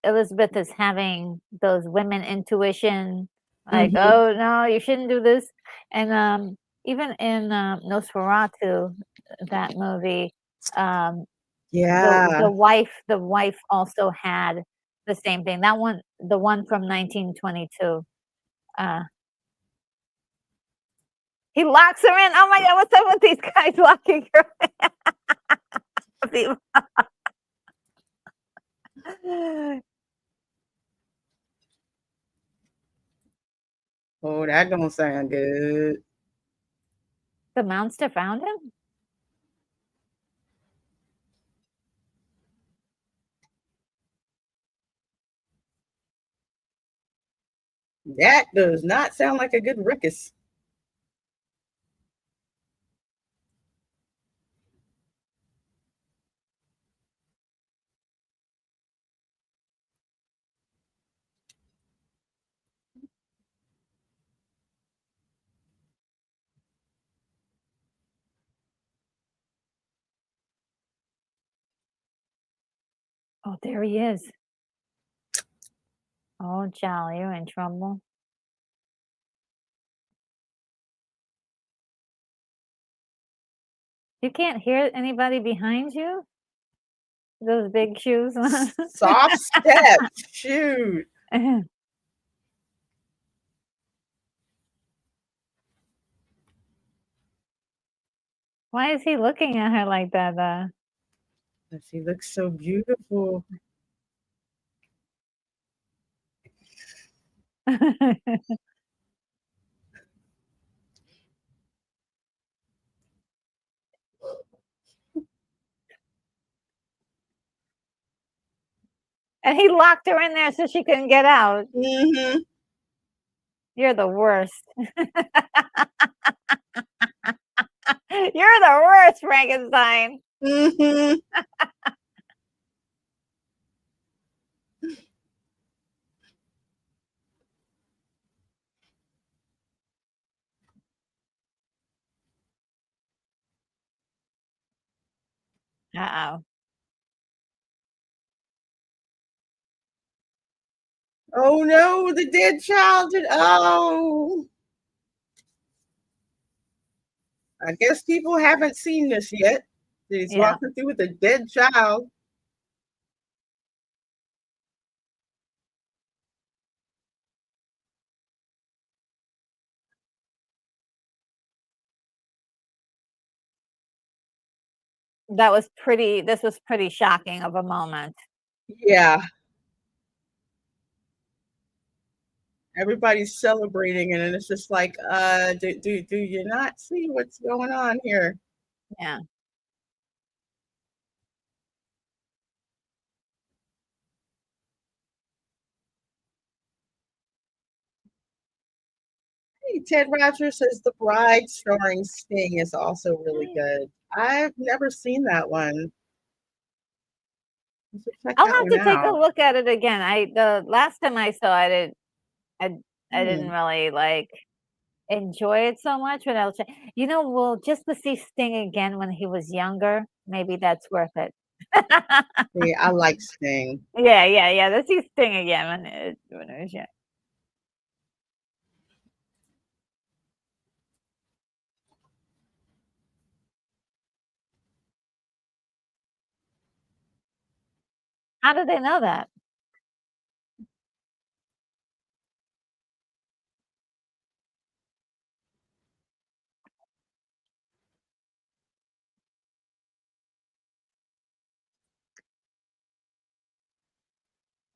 Elizabeth is having those women intuition, like, Hmm. "Oh, no, you shouldn't do this." And, even in, Nosferatu, that movie, um, the Yeah. wife also had the same thing. That one, the one from 1922, uh, he locks her in. Oh my god, what's up with these guys locking her in? Oh, that don't sound good. The monster found him? That does not sound like a good ruckus. Oh, there he is. Oh, Jolly, you're in trouble. You can't hear anybody behind you? Those big shoes? Soft step. Shoot. Why is he looking at her like that? She looks so beautiful. And he locked her in there so she couldn't get out. Mm-hmm. You're the worst. You're the worst, Frankenstein. Mm-hmm. Uh-oh. Oh no, the dead child. Oh. I guess people haven't seen this yet. He's Yeah. walking through with a dead child. This was pretty shocking of a moment. Yeah. Everybody's celebrating, and it's just like, do you not see what's going on here? Yeah. Hey, Ted Rogers says The Bride starring Sting is also really good. I've never seen that one. I should check I'll that have one to take a out. look at it again. The last time I saw it, I didn't Hmm. really like enjoy it so much, but I'll check. Well, just to see Sting again when he was younger, maybe that's worth it. See, I like Sting. Yeah. Let's see Sting again when it was young. How do they know that?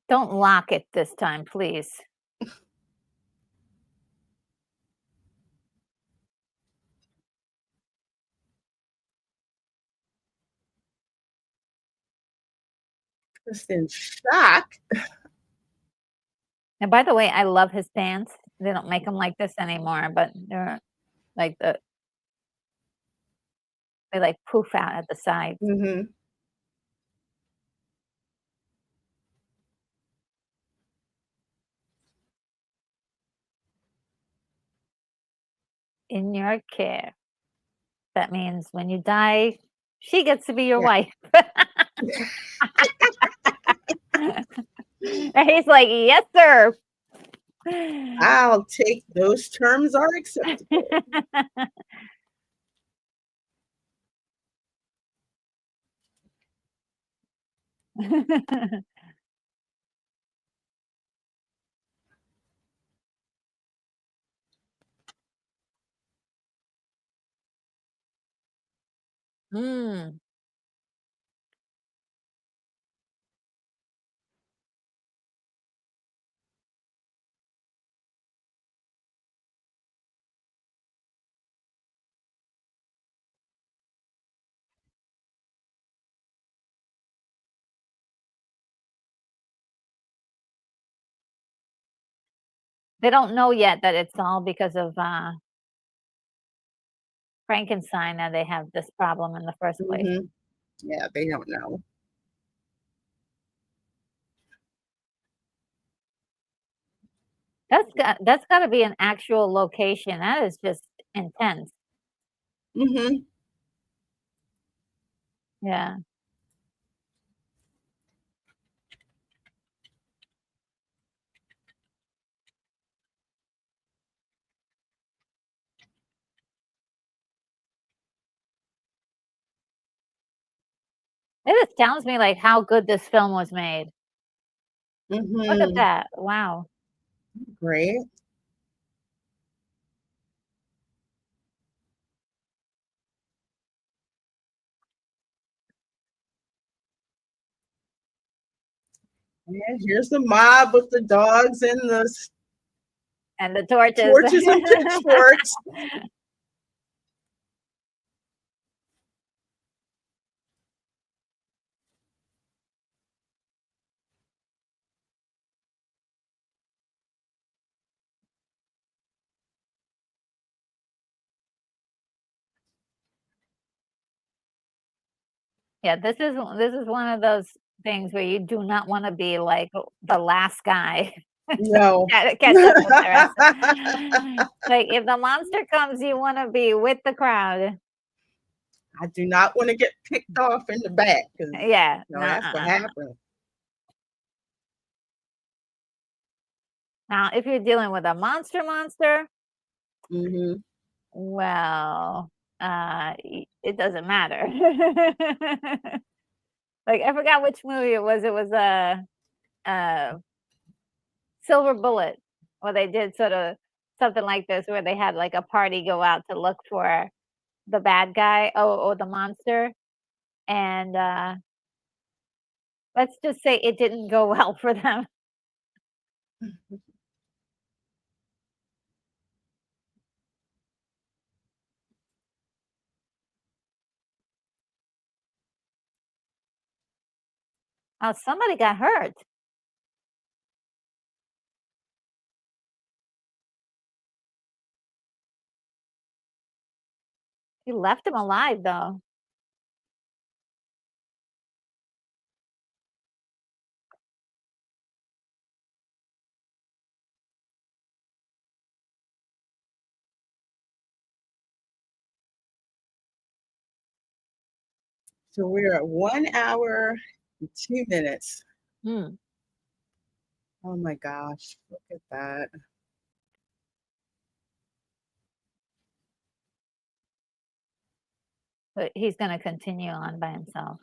Don't lock it this time, please. Just in shock. And by the way, I love his pants. They don't make them like this anymore, but they're like they like poof out at the sides. Hmm. In your care. That means when you die, she gets to be your Yeah. wife. And he's like, "Yes, sir." I'll take those terms are acceptable. Mm. They don't know yet that it's all because of, Frankenstein that they have this problem in the first place. Hmm. Yeah, they don't know. That's gotta be an actual location. That is just intense. Hmm. Yeah. It astounds me, like, how good this film was made. Look at Mm-hmm. that. Wow. Great. And here's the mob with the dogs and the And the torches. torches and pitchforks. Yeah, this is one of those things where you do not wanna be, like, the last guy No. to catch up with the rest. Like, if the monster comes, you wanna be with the crowd. I do not want to get picked off in the back because Yeah, that's what nuh-uh. happens. Now, if you're dealing with a monster, Mm-hmm. well, it doesn't matter. Like, I forgot which movie it was. It was, uh, Silver Bullet, where they did sorta something like this, where they had, like, a party go out to look for the bad guy or the monster, and, let's just say it didn't go well for them. Oh, somebody got hurt. He left him alive, though. So we're at 1 hour and 2 minutes. Hmm. Oh my gosh, look at that. But he's gonna continue on by himself.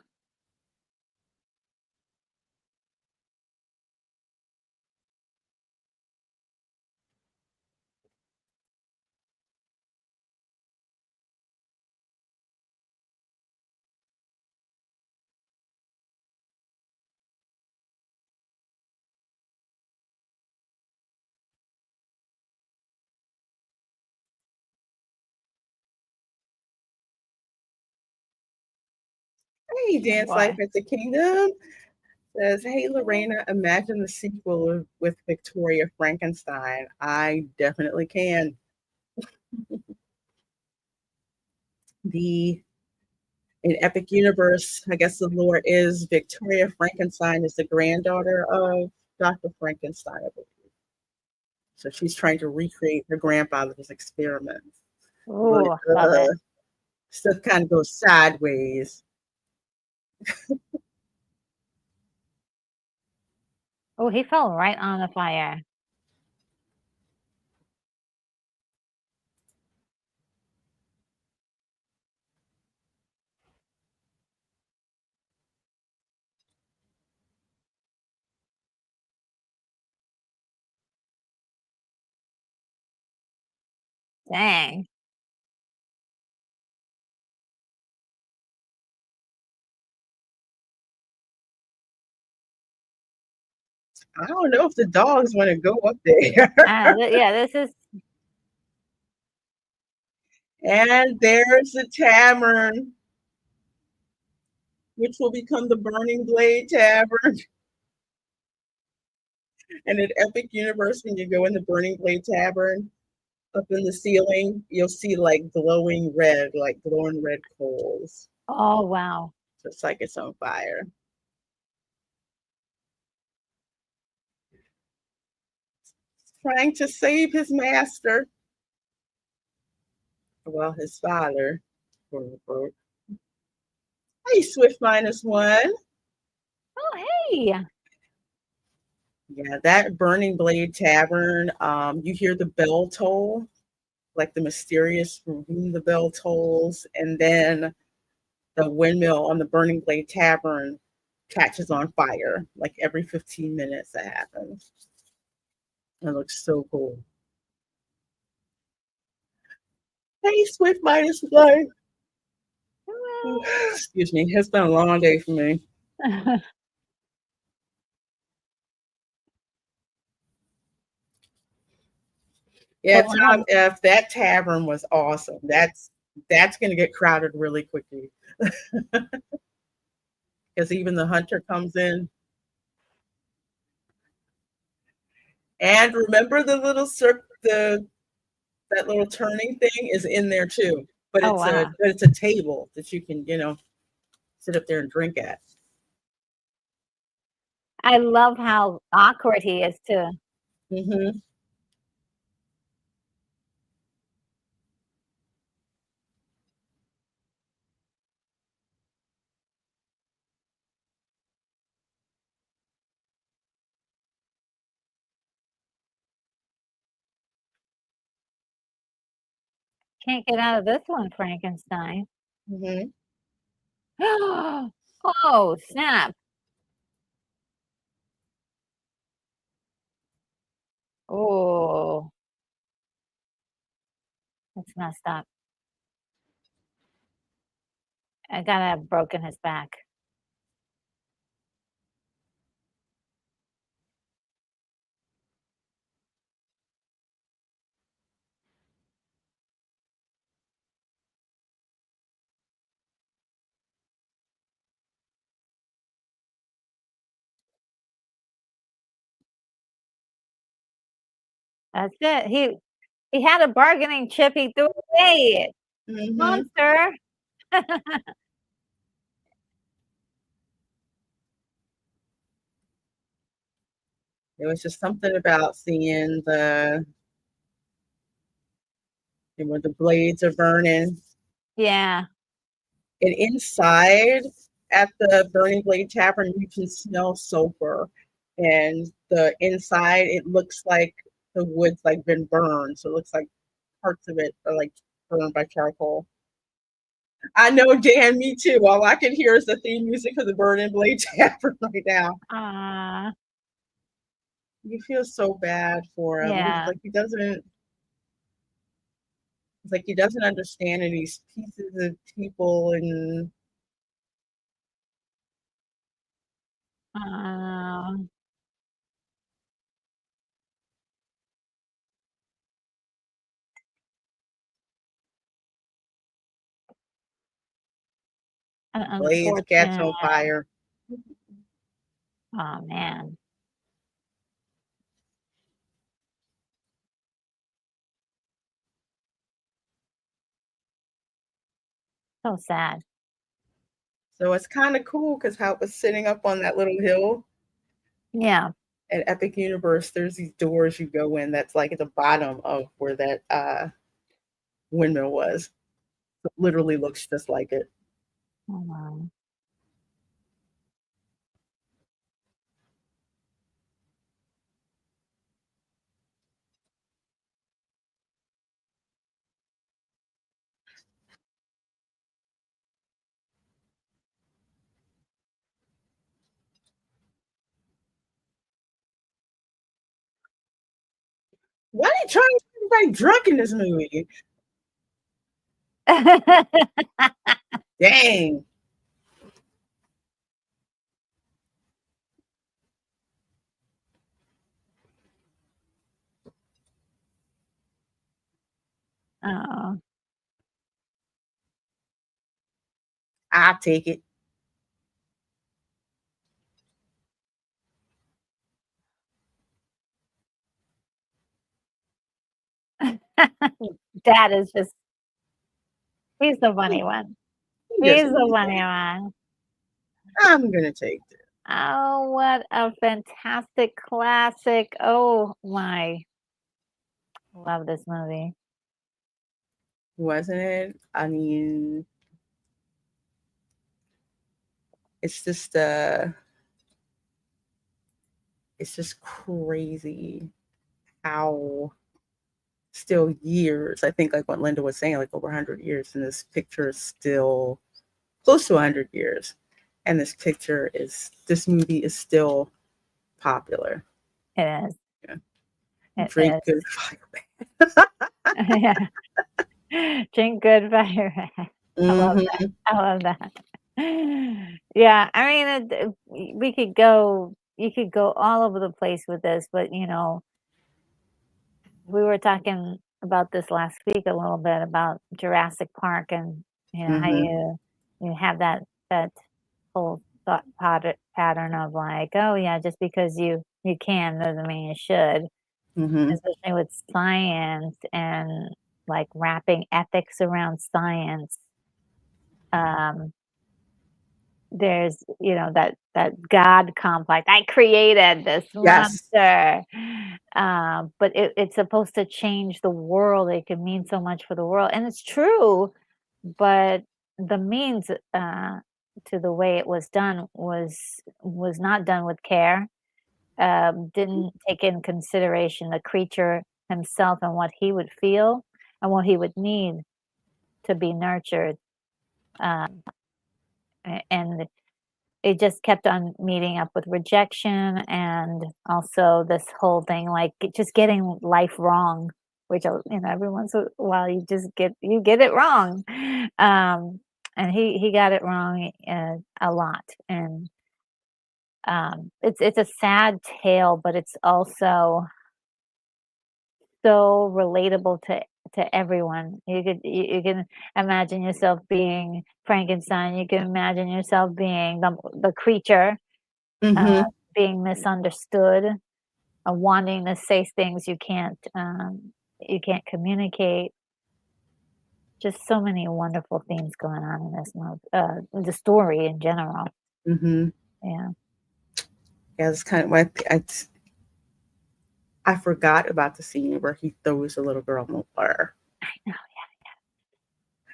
Hey, Oh, Dance Life boy. at the Kingdom says, hey, Lorena, imagine the sequel with Victoria Frankenstein. I definitely can. The in Epic Universe, I guess the lore is Victoria Frankenstein is the granddaughter of Dr. Frankenstein, I believe. So she's trying to recreate her grandfather's experiments. But Ooh, love it. stuff kind of goes sideways. Oh, he fell right on the fire. Dang. I don't know if the dogs want to go up there. Yeah, this is And there's the tavern, which will become the Burning Blade Tavern. And in Epic Universe, when you go in the Burning Blade Tavern, up in the ceiling, you'll see like glowing red coals. oh, wow. So it's like it's on fire. Trying to save his master. Well, his father, quote unquote. Hey, Swift -1. Oh, hey. Yeah, that Burning Blade Tavern, you hear the bell toll, like the mysterious room the bell tolls, and then the windmill on the Burning Blade Tavern catches on fire. Like every 15 minutes that happens. It looks so cool. Hey, Swift Minus One. Excuse me. It's been a long day for me. Yeah, Tom F. That tavern was awesome. That's going to get crowded really quickly because even the hunter comes in. And remember the little that little turning thing is in there too. But it's a table that you can sit up there and drink at. I love how awkward he is too. Mm-hmm. Can't get out of this one, Frankenstein. Mm-hmm. Oh, snap. Oh, that's messed up. I gotta have broken his back. That's it. He had a bargaining chip. He threw it away. Mm-hmm. Monster. It was just something about seeing when the blades are burning. Yeah. And inside at the Burning Blade Tavern, you can smell sulfur. And the inside, it looks like the wood's like been burned. So it looks like parts of it are like burned by charcoal. I know, Dan, me too. All I can hear is the theme music of the Burning Blade Tavern right now. You feel so bad for him. Yeah. It's like he doesn't understand and these pieces of people and blades catch on fire. Oh man. So sad. So it's kind of cool because how it was sitting up on that little hill. Yeah. At Epic Universe, there's these doors you go in that's like at the bottom of where that windmill was. It literally looks just like it. Oh, wow. Why are they trying to get everybody drunk in this movie? Dang. Oh. I'll take it. Dad is just, he's the funny one. He's the funny one. I'm going to take it. Oh, what a fantastic classic. Oh my. Love this movie. Wasn't it? I mean, it's just crazy how still years, I think like what Linda was saying, like over 100 years, and this picture is still close to 100 years, and this movie is still popular. It is. Yeah. It Drink is. good fire. Yeah. Drink good fire. I love that. Mm-hmm. I love that. Yeah, I mean, we could go. You could go all over the place with this, but we were talking about this last week a little bit about Jurassic Park, and how Mm-hmm. you have that whole thought pattern of like, oh yeah, just because you can doesn't mean you should, Mm-hmm. especially with science and like wrapping ethics around science. Um, there's that God complex. I created this Yes. monster, but it's supposed to change the world. It can mean so much for the world, and it's true. But the means to the way it was done was not done with care. Didn't take in consideration the creature himself and what he would feel and what he would need to be nurtured. Um, and it just kept on meeting up with rejection, and also this whole thing like just getting life wrong, which every once in a while you get it wrong. And he got it wrong a lot, and it's a sad tale, but it's also so relatable to everyone. You can imagine yourself being Frankenstein. You can imagine yourself being the creature, uh, Mm-hmm. being misunderstood, wanting to say things you can't communicate. Just so many wonderful themes going on in this movie, the story in general. Mm-hmm. Yeah. Yeah, it's kind of why I forgot about the scene where he throws the little girl in the water. I know.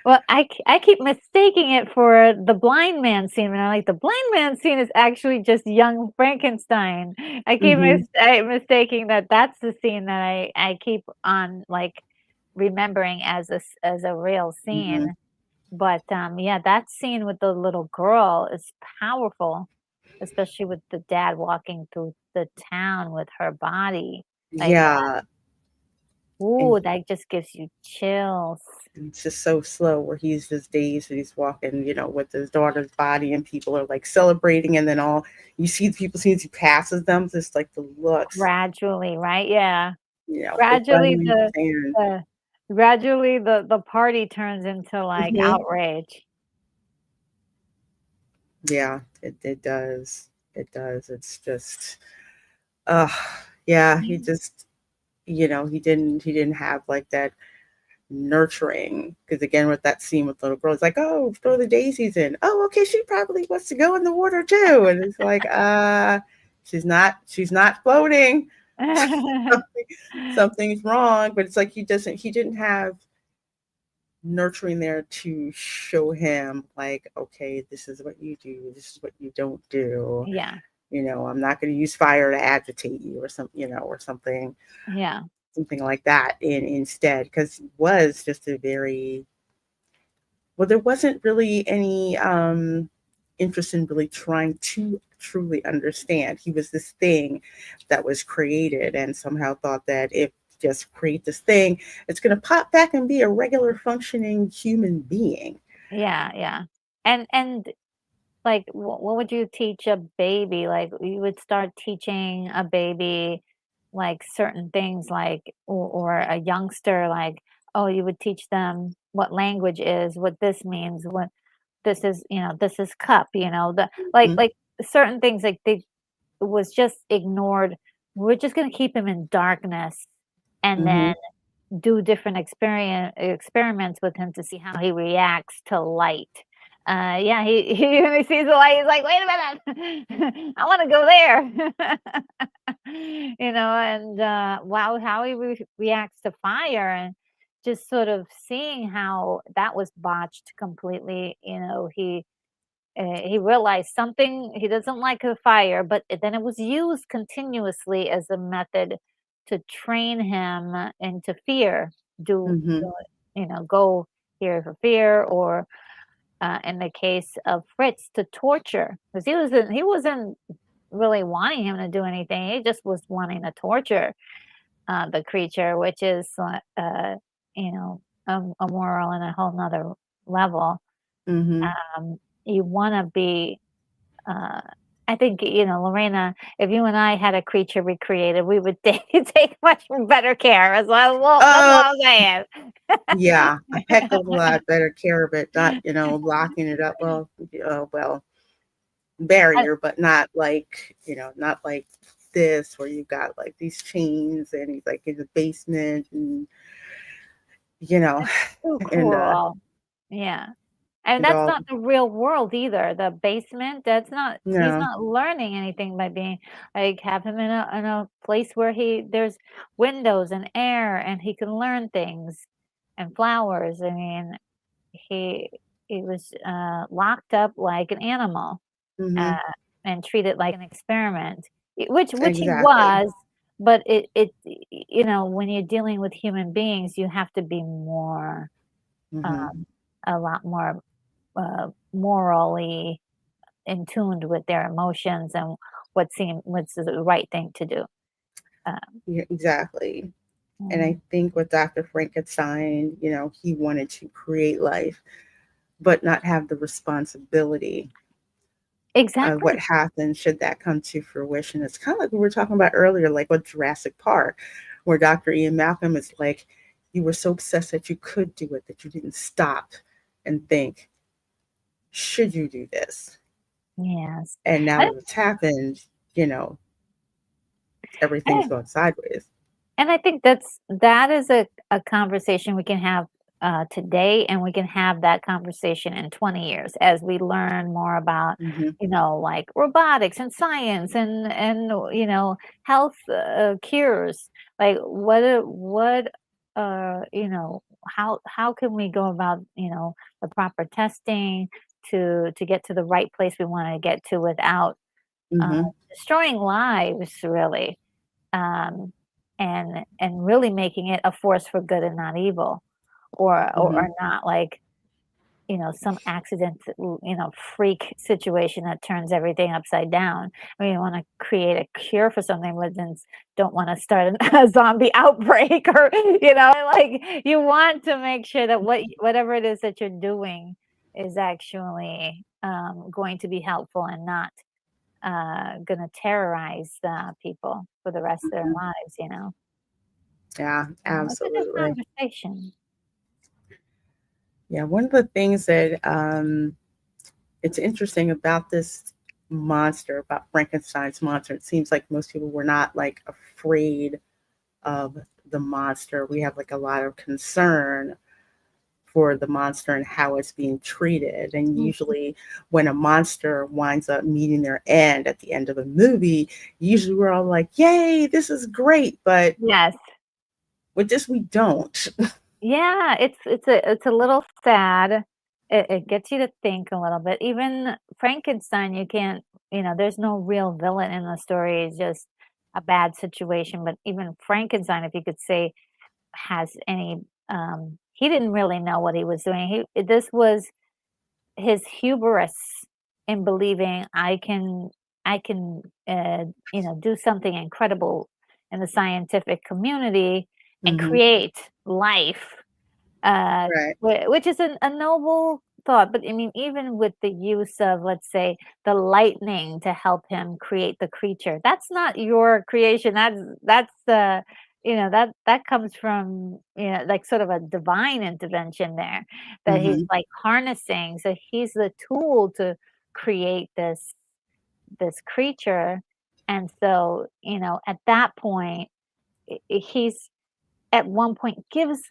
Well, I keep mistaking it for the blind man scene, and I'm like, the blind man scene is actually just young Frankenstein. I keep Mm-hmm. mistaking that that's the scene that I keep on like remembering as a real Mm-hmm. scene. But yeah, that scene with the little girl is powerful, especially with the dad walking through the town with her body. Like, Yeah, and ooh, that just gives you chills. it's just so slow where he's just dazed and he's walking, with his daughter's body, and people are like celebrating, and then all you see the people as he passes them, just like the looks, Gradually, right? Yeah. like Gradually running in the sand. the the party turns into, like, Hmm. outrage. Yeah, it does. It does. It's just, uh, yeah, he Mhm. just, he didn't have like that nurturing, because again with that scene with little girl, it's like, oh, throw the daisies in, oh, okay, she probably wants to go in the water too, and it's like, she's not floating. something, something's wrong, but it's like he didn't have nurturing there to show him like, okay, this is what you do, this is what you don't do. Yeah, I'm not going to use fire to agitate you, or yeah, something like that instead, because it was just a very, well, there wasn't really any interest in really trying to truly understand. He was this thing that was created, and somehow thought that if just create this thing, it's going to pop back and be a regular functioning human being. yeah, yeah. And, like, what would you teach a baby? Like, you would start teaching a baby, like, certain things, like or a youngster, like, oh, you would teach them what language is, what this means, what this is, this is cup, Mhm. like certain things like they was just ignored. We're just gonna keep him in darkness and then Mhm. do different experiments with him to see how he reacts to light. Yeah, he when he sees the light, he's like, "Wait a minute, I want to go there." And wow, how he reacts to fire, and just sort of seeing how that was botched completely. He realized something he doesn't like the fire, but then it was used continuously as a method to train him into fear. Do, Mhm. do go here for fear, or in the case of Fritz, to torture, because he wasn't really wanting him to do anything. He just was wanting to torture the creature, which is you know, a moral and a whole nother level. Mm-hmm. You want to be. I think, you know, Lorena, if you and I had a creature recreated, we would take much better care. That's Uh, all I'm saying. yeah, a heck of a lot better care of it, not, locking it up. Well, barrier, but not like, not like this where you've got like these chains and he's like in the basement and, you know, That's too and, cruel. Yeah. And and that's all, not the real world either. The basement, that's not he's no, not learning anything by being like, have him in a place where there's windows and air and he can learn things and flowers. I mean, he he was locked up like an animal, mm-hmm, uh, and treated like an experiment, which he exactly. was. But you know, when you're dealing with human beings, you have to be more, Mm-hmm, um, a lot more morally in tuned with their emotions and what's the right thing to do. Um, yeah, exactly. And mm, I think with Dr. Frankenstein, he wanted to create life, but not have the responsibility of what exactly. happens should that come to fruition. It's kind of like we were talking about earlier, like with Jurassic Park, where Dr. Ian Malcolm is like, you were so obsessed that you could do it, that you didn't stop and think, should you do this? Yes. And now And, that it's happened, you know, everything's going sideways. and I think that is a conversation we can have today, and we can have that conversation in 20 years as we learn more about, Mm-hmm, you know, like robotics and science and you know, health cures. Like you know, how can we go about, you know, the proper testing to get to the right place we want to get to without uh, mm-hmm, destroying lives, really, um, and really making it a force for good and not evil, mm-hmm, or not like, you know, some accident, you know, freak situation that turns everything upside down. I mean, you want to create a cure for something, but then don't want to start a zombie outbreak, or you know, like you want to make sure that whatever it is that you're doing is actually going to be helpful and not going to terrorize people for the rest of their mm-hmm. lives, you know? Yeah, It's a good absolutely. conversation. Yeah, one of the things that it's interesting about this monster, about Frankenstein's monster, it seems like most people were not like afraid of the monster. We have like a lot of concern for the monster and how it's being treated. And Mm, usually, when a monster winds up meeting their end at the end of a movie, usually we're all like, yay, this is great. But yes. with this, we don't. Yeah, it's a little sad. It gets you to think a little bit. Even Frankenstein, you can't, you know, there's no real villain in the story. It's just a bad situation. But even Frankenstein, if you could say, has any, he didn't really know what he was doing. This was his hubris in believing I can you know, do something incredible in the scientific community and Hmm. create life, Right. which is a noble thought. But I mean, even with the use of, let's say, the lightning to help him create the creature, that's not your creation. That's you know, that comes from, you know, like sort of a divine intervention there, that he's Hmm. like harnessing. So he's the tool to create this creature, and so, you know, at that point, he's at one point gives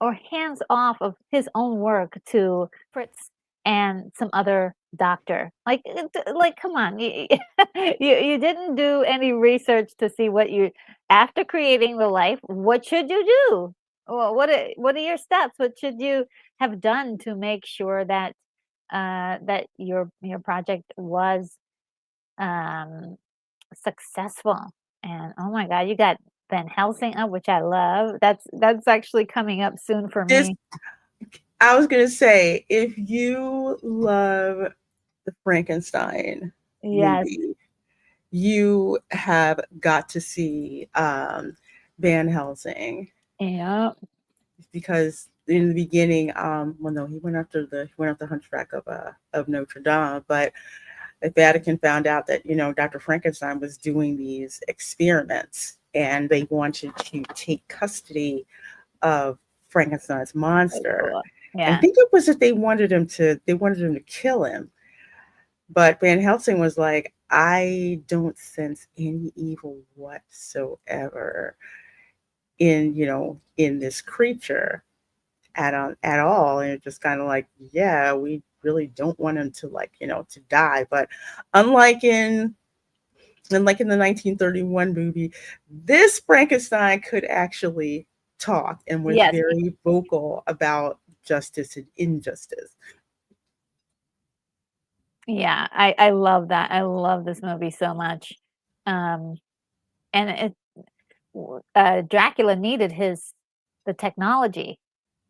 or hands off of his own work to Fritz and some other doctor. Like, come on, you didn't do any research to see what you, after creating the life, what should you do? Well, what are your steps? What should you have done to make sure that that your project was um successful? And oh my god, you got Van Helsing up, which I love. That's actually coming up soon for This me. I was gonna say, if you love the Frankenstein Yes. movie, you have got to see Van Helsing, Yeah. because in the beginning, well, no, he went after Hunchback of Notre Dame, but the Vatican found out that Dr. Frankenstein was doing these experiments, and they wanted to take custody of Frankenstein's So monster. cool. I Yeah. think it was that they wanted him to kill him, but Van Helsing was like, I don't sense any evil whatsoever in this creature at all. And it's just kind of like, yeah, we really don't want him to, like, to die. But unlike in the 1931 movie, this Frankenstein could actually talk and was Yes. very vocal about justice and injustice. Yeah. I love that. I love this movie so much. Um, and Dracula needed the technology.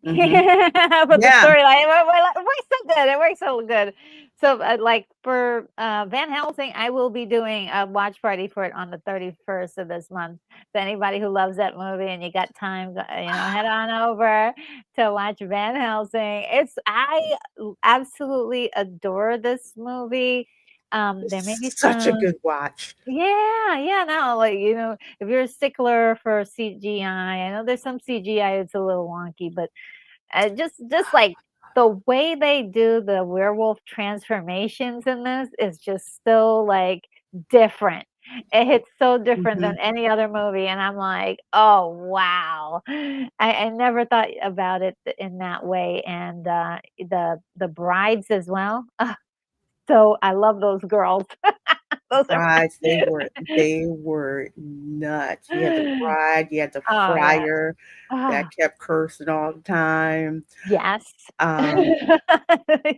Hmm. But the Yeah, storyline, it works so good. It works so good. So, like for Van Helsing, I will be doing a watch party for it on the 31st of this month. So anybody who loves that movie and you got time, head on over to watch Van Helsing. I absolutely adore this movie. There may be it's such a some, good watch. yeah, yeah, no, like, if you're a stickler for CGI, I know there's some CGI it's a little wonky, but just like the way they do the werewolf transformations in this is just so like different. It hits so different Hmm. than any other movie, and I'm like, oh wow. I never thought about it in that way. And the brides as well. So I love those girls. Those are Brides, they were nuts. You had the bride, you had the oh yeah. friar that Ah, kept cursing all the time. yes. Um,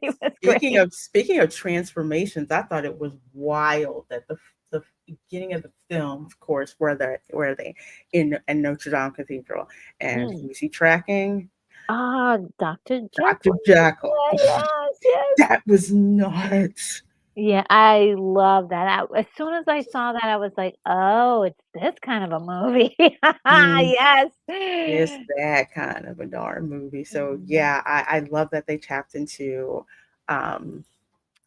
He was speaking great. of speaking of transformations, I thought it was wild that the beginning of the film, of course, where they in Notre Dame Cathedral, and Mm. who's he tracking? Ah, Dr. Dr. Jekyll. Jekyll. Yeah, yes, yes. That was nuts. Yeah, I love that. As soon as I saw that, I was like, "Oh, it's this kind of a movie." Mm, Yes. it's that kind of a darn movie. So Mhm. yeah, I love that they tapped into um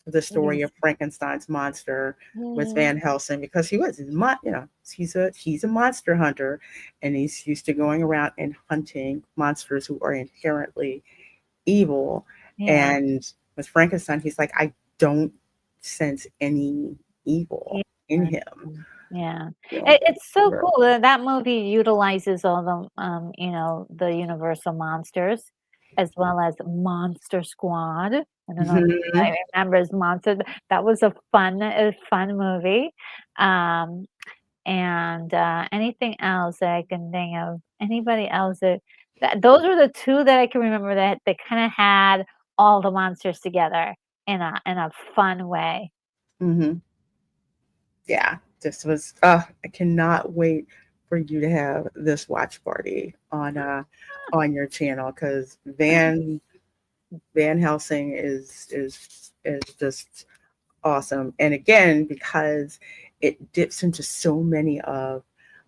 the story These of Frankenstein's monster with mm, Van Helsing, because he's a monster hunter, and he's used to going around and hunting monsters who are inherently evil. yeah, And with Frankenstein, he's like, I don't sense any yeah, evil in him. yeah. You know, It's so where- cool that that movie utilizes all the Universal monsters as well as Monster Squad. I don't know if Mhm, anybody remembers Monster. That was a fun movie. Um, and, anything else that I can think of, anybody else that those were the 2 that I can remember that they kinda had all the monsters together in a fun way. mhm. Yeah, this was. I cannot wait for you to have this watch party on your channel, because Van Helsing is just awesome. And again, because it dips into so many of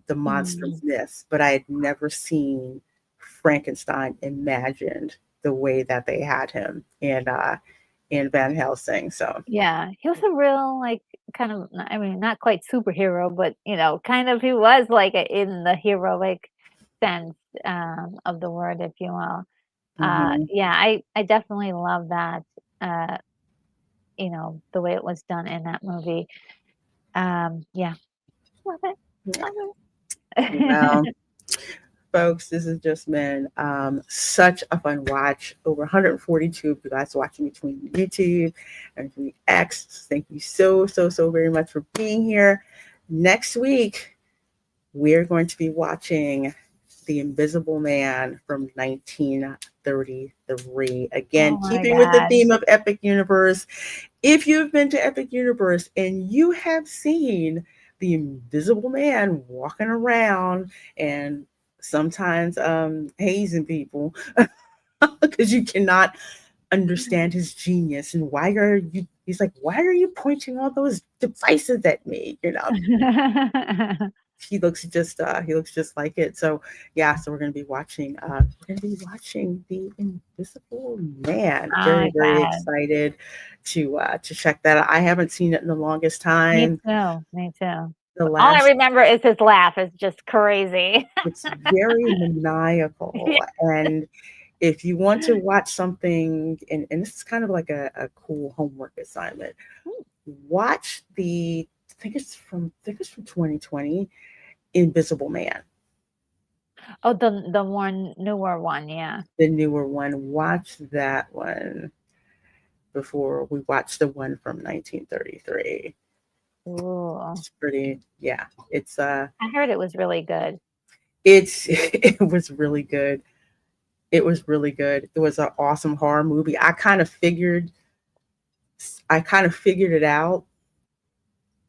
the monster Mm. myths, but I had never seen Frankenstein imagined the way that they had him in Van Helsing. So Yeah, he was a real, like, kind of I mean, not quite superhero, but, kind of he was, like, in the heroic sense, of the word, if you will. mhm. Yeah, I definitely love that, uh, the way it was done in that movie. Yeah, love it, love Well, it. folks, this has just been such a fun watch. Over 142 of you guys watching between YouTube and between X. Thank you so, so, so very much for being here. Next week, we're going to be watching The Invisible Man from 1933. Oh Again, my keeping with the god. theme of Epic Universe. If you've been to Epic Universe and you have seen the Invisible Man walking around and sometimes hazing people, because you cannot understand his genius. And why are you? He's like, why are you pointing all those devices at me? He looks just like it. So yeah, so we're gonna be watching The Invisible Man. Oh Very, my very god. excited to check that out. I haven't seen it in the longest Me time. too, me too. The All I last remember is his laugh, it's just crazy. It's very maniacal. Yeah. And if you want to watch something, and this is kind of like a cool homework assignment, watch I think it's from 2020, Invisible Man, Oh, the more newer one, yeah. the newer one. Watch that one before we watch the one from 1933. Ooh. It's pretty, yeah. I heard it was really good. It was really good. It was really good. It was an awesome horror movie. I kind of figured it out,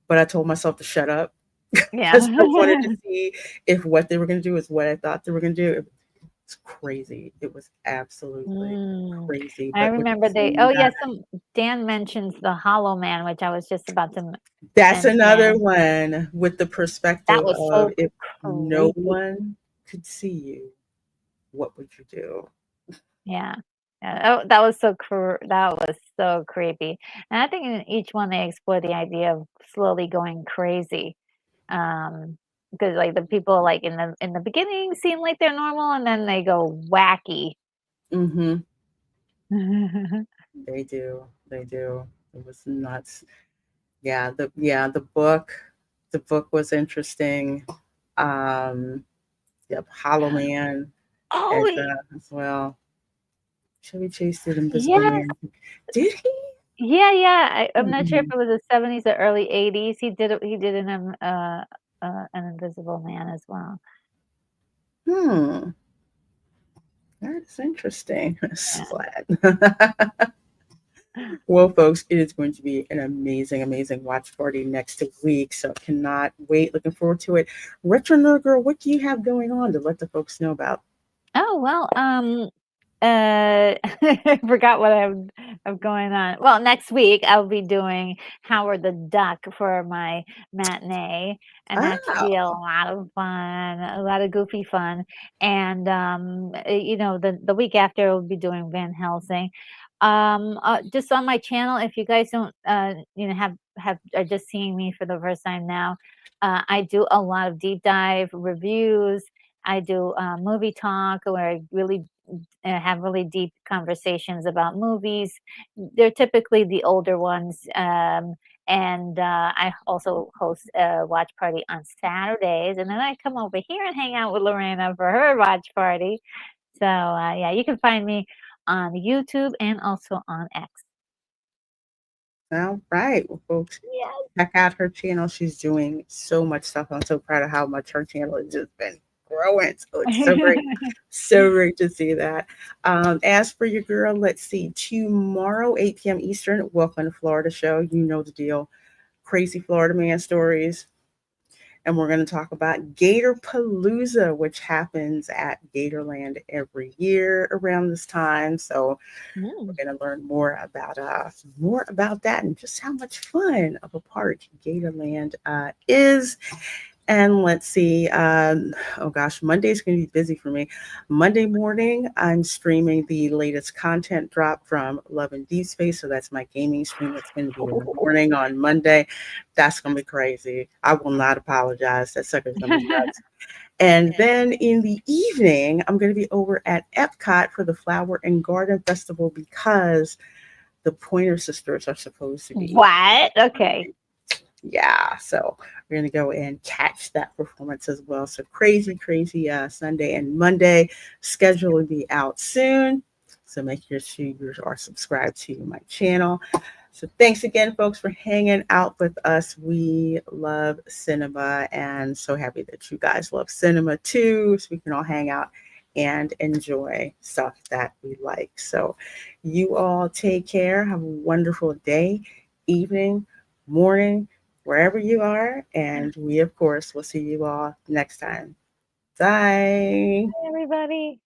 but I told myself to shut up Yeah. because I wanted to see if what they were going to do is what I thought they were going to do. It's crazy. It was absolutely Mm. crazy. I But with remember seeing that, Dan mentions The Hollow Man, which I was just about to that's another mention. one with the That perspective was of so if no creepy. one could see you, what would you do? Yeah. Yeah, oh, that was so creepy. And I think in each one they explore the idea of slowly going crazy. Because like the people like in the beginning seem like they're normal and then they go wacky. Mm-hmm. They do. They do. It was nuts. The book was interesting. Um, yep, Hollow Man Oh, as well. Chevy Chase did Invisible yes. Man. Did he? Yeah, yeah. I'm not sure if Hmm. it was the 70s or early 80s. He did an Invisible Man as well. Hmm. That's interesting. Yeah. Splat. Well, folks, it is going to be an amazing, amazing watch party next week. So cannot wait. Looking forward to it. Retro Nerd Girl, what do you have going on to let the folks know about? Oh, well, I forgot what I'm going on. Well, next week I'll be doing Howard the Duck for my matinee, and that should be a Oh, lot of fun, a lot of goofy fun. And the week after we'll be doing Van Helsing. Just on my channel, if you guys don't, have are just seeing me for the first time now, I do a lot of deep dive reviews. I do movie talk where I really have really deep conversations about movies. They're typically the older ones. And I also host a watch party on Saturdays. And then I come over here and hang out with Lorena for her watch party. So, yeah, you can find me on YouTube and also on X. all right. Well, folks, Yeah. check out her channel. She's doing so much stuff. I'm so proud of how much her channel has just been growing. So it's so great. So great to see that. As for your girl, let's see. Tomorrow, 8 p.m. Eastern, Welcome to Florida show. You know the deal. Crazy Florida man stories. And we're going to talk about Gator Palooza, which happens at Gatorland every year around this time. So Mm. we're going to learn more about that and just how much fun of a part Gatorland is. And let's see. Oh gosh, Monday's going to be busy for me. Monday morning, I'm streaming the latest content drop from Love and Deep Space. So that's my gaming stream. That's going to be in the morning on Monday. That's going to be crazy. I will not apologize. That sucker's going to be nuts. And then in the evening, I'm going to be over at Epcot for the Flower and Garden Festival because the Pointer Sisters are supposed to be. What? Okay. Yeah, so we're gonna go and catch that performance as well. So crazy, crazy Sunday and Monday. Schedule will be out soon. So make sure you are subscribed to my channel. So thanks again, folks, for hanging out with us. We love cinema and so happy that you guys love cinema too. So we can all hang out and enjoy stuff that we like. So you all take care. Have a wonderful day, evening, morning, wherever you are. And we, of course, will see you all next time. Bye. Hi, everybody.